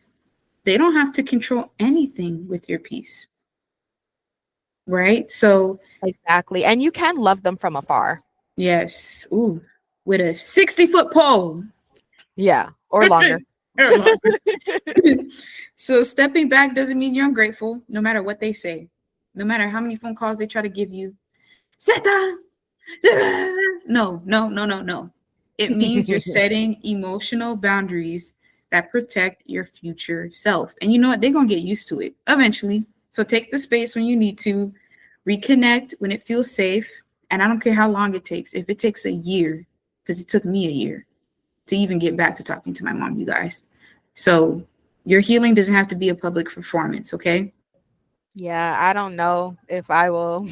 they don't have to control anything with your peace. right? So, Exactly. And you can love them from afar. yes, ooh, with a 60-foot pole Yeah. Or longer. or longer. So, stepping back doesn't mean you're ungrateful, no matter what they say, no matter how many phone calls they try to give you. Sit down. No, no, no, no, no. It means you're setting emotional boundaries that protect your future self. And you know what? They're going to get used to it eventually. So take the space when you need to, reconnect when it feels safe. And I don't care how long it takes. If it takes a year, because it took me a year to even get back to talking to my mom, you guys. So your healing doesn't have to be a public performance, okay? Yeah, I don't know if I will.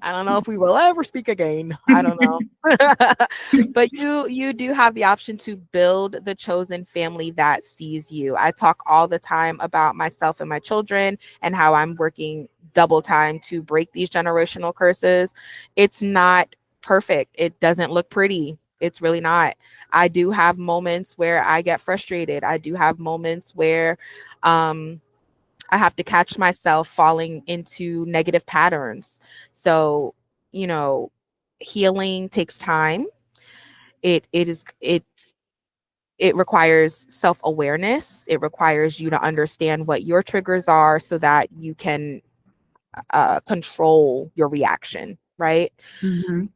I don't know if we will ever speak again. I don't know. But you do have the option to build the chosen family that sees you. I talk all the time about myself and my children and how I'm working double time to break these generational curses. It's not perfect. It doesn't look pretty. It's really not. I do have moments where I get frustrated. I do have moments where um I have to catch myself falling into negative patterns. So, you know, healing takes time. It requires self-awareness. It requires you to understand what your triggers are so that you can control your reaction, right? Mm-hmm.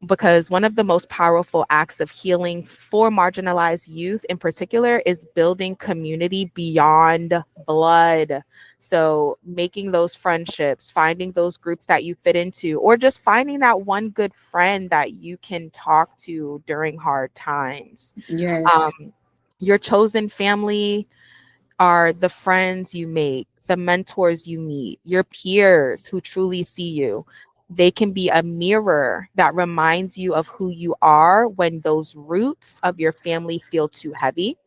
Because one of the most powerful acts of healing for marginalized youth in particular is building community beyond blood. So, making those friendships, finding those groups that you fit into, or just finding that one good friend that you can talk to during hard times. Yes. Um, your chosen family are the friends you make, the mentors you meet, your peers who truly see you. They can be a mirror that reminds you of who you are when those roots of your family feel too heavy.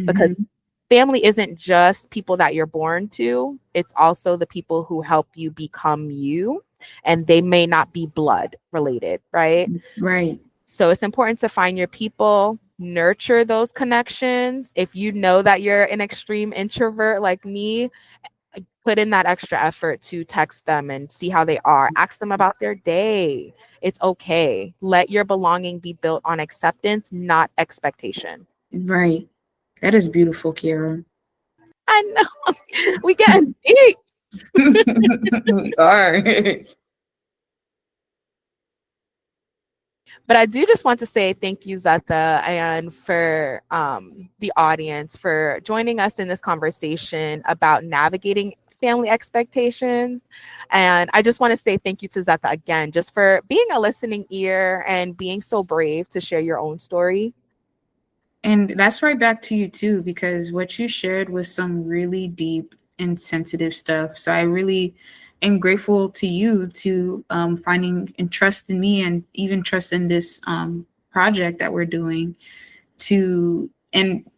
Because Mm-hmm. family isn't just people that you're born to, it's also the people who help you become you. And they may not be blood related, right? Right. So it's important to find your people, nurture those connections. If you know that you're an extreme introvert like me, put in that extra effort to text them and see how they are. Ask them about their day. It's okay. Let your belonging be built on acceptance, not expectation. Right. That is beautiful, Kira. I know we getting deep. We are. But I do just want to say thank you, Zeta, and for the audience for joining us in this conversation about navigating family expectations. And I just want to say thank you to Zeta again, just for being a listening ear and being so brave to share your own story. And that's right back to you too, because what you shared was some really deep and sensitive stuff. So I really am grateful to you to finding and trust in me and even trust in this project that we're doing to and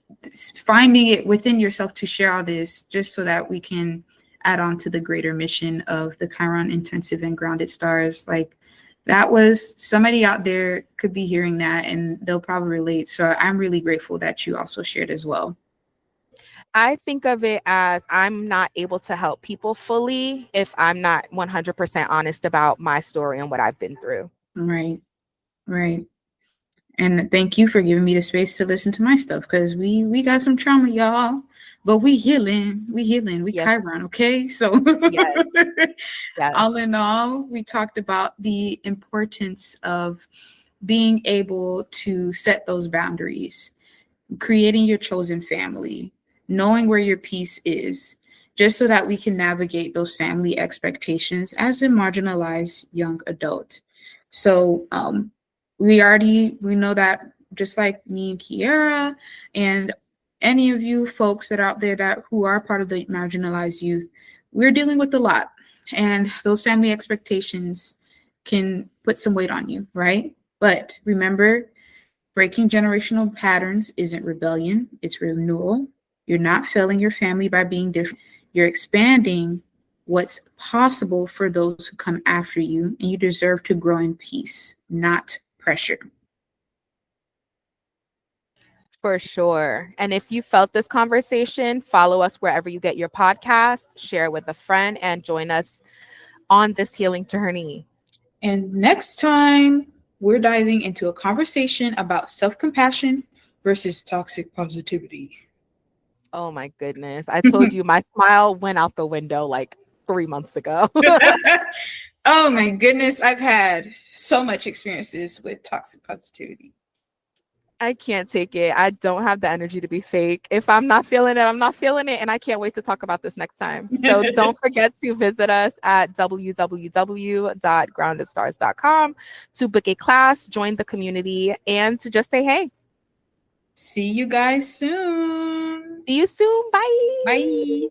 finding it within yourself to share all this just so that we can add on to the greater mission of the Chiron Intensive and Grounded Stars. Like that was somebody out there could be hearing that and they'll probably relate. So I'm really grateful that you also shared as well. I think of it as I'm not able to help people fully if I'm not 100% honest about my story and what I've been through. Right, right. And thank you for giving me the space to listen to my stuff because we got some trauma, y'all. But we Yes, Chiron, okay? So yes, all yes. in all, we talked about the importance of being able to set those boundaries, creating your chosen family, knowing where your peace is, just so that we can navigate those family expectations as a marginalized young adult. So we know that just like me and Kiara and any of you folks that are out there that who are part of the marginalized youth, we're dealing with a lot. And those family expectations can put some weight on you, right? But remember, breaking generational patterns isn't rebellion, it's renewal. You're not failing your family by being different. You're expanding what's possible for those who come after you, and you deserve to grow in peace, not pressure. For sure. And if you felt this conversation, follow us wherever you get your podcast, share it with a friend, and join us on this healing journey. And next time, we're diving into a conversation about self compassion versus toxic positivity. Oh my goodness. I told you my smile went out the window like 3 months ago. Oh my goodness, I've had so much experiences with toxic positivity. I can't take it. I don't have the energy to be fake. If I'm not feeling it, I'm not feeling it. And I can't wait to talk about this next time. So don't forget to visit us at www.groundedstars.com to book a class, join the community, and to just say hey. See you guys soon. See you soon. Bye. Bye.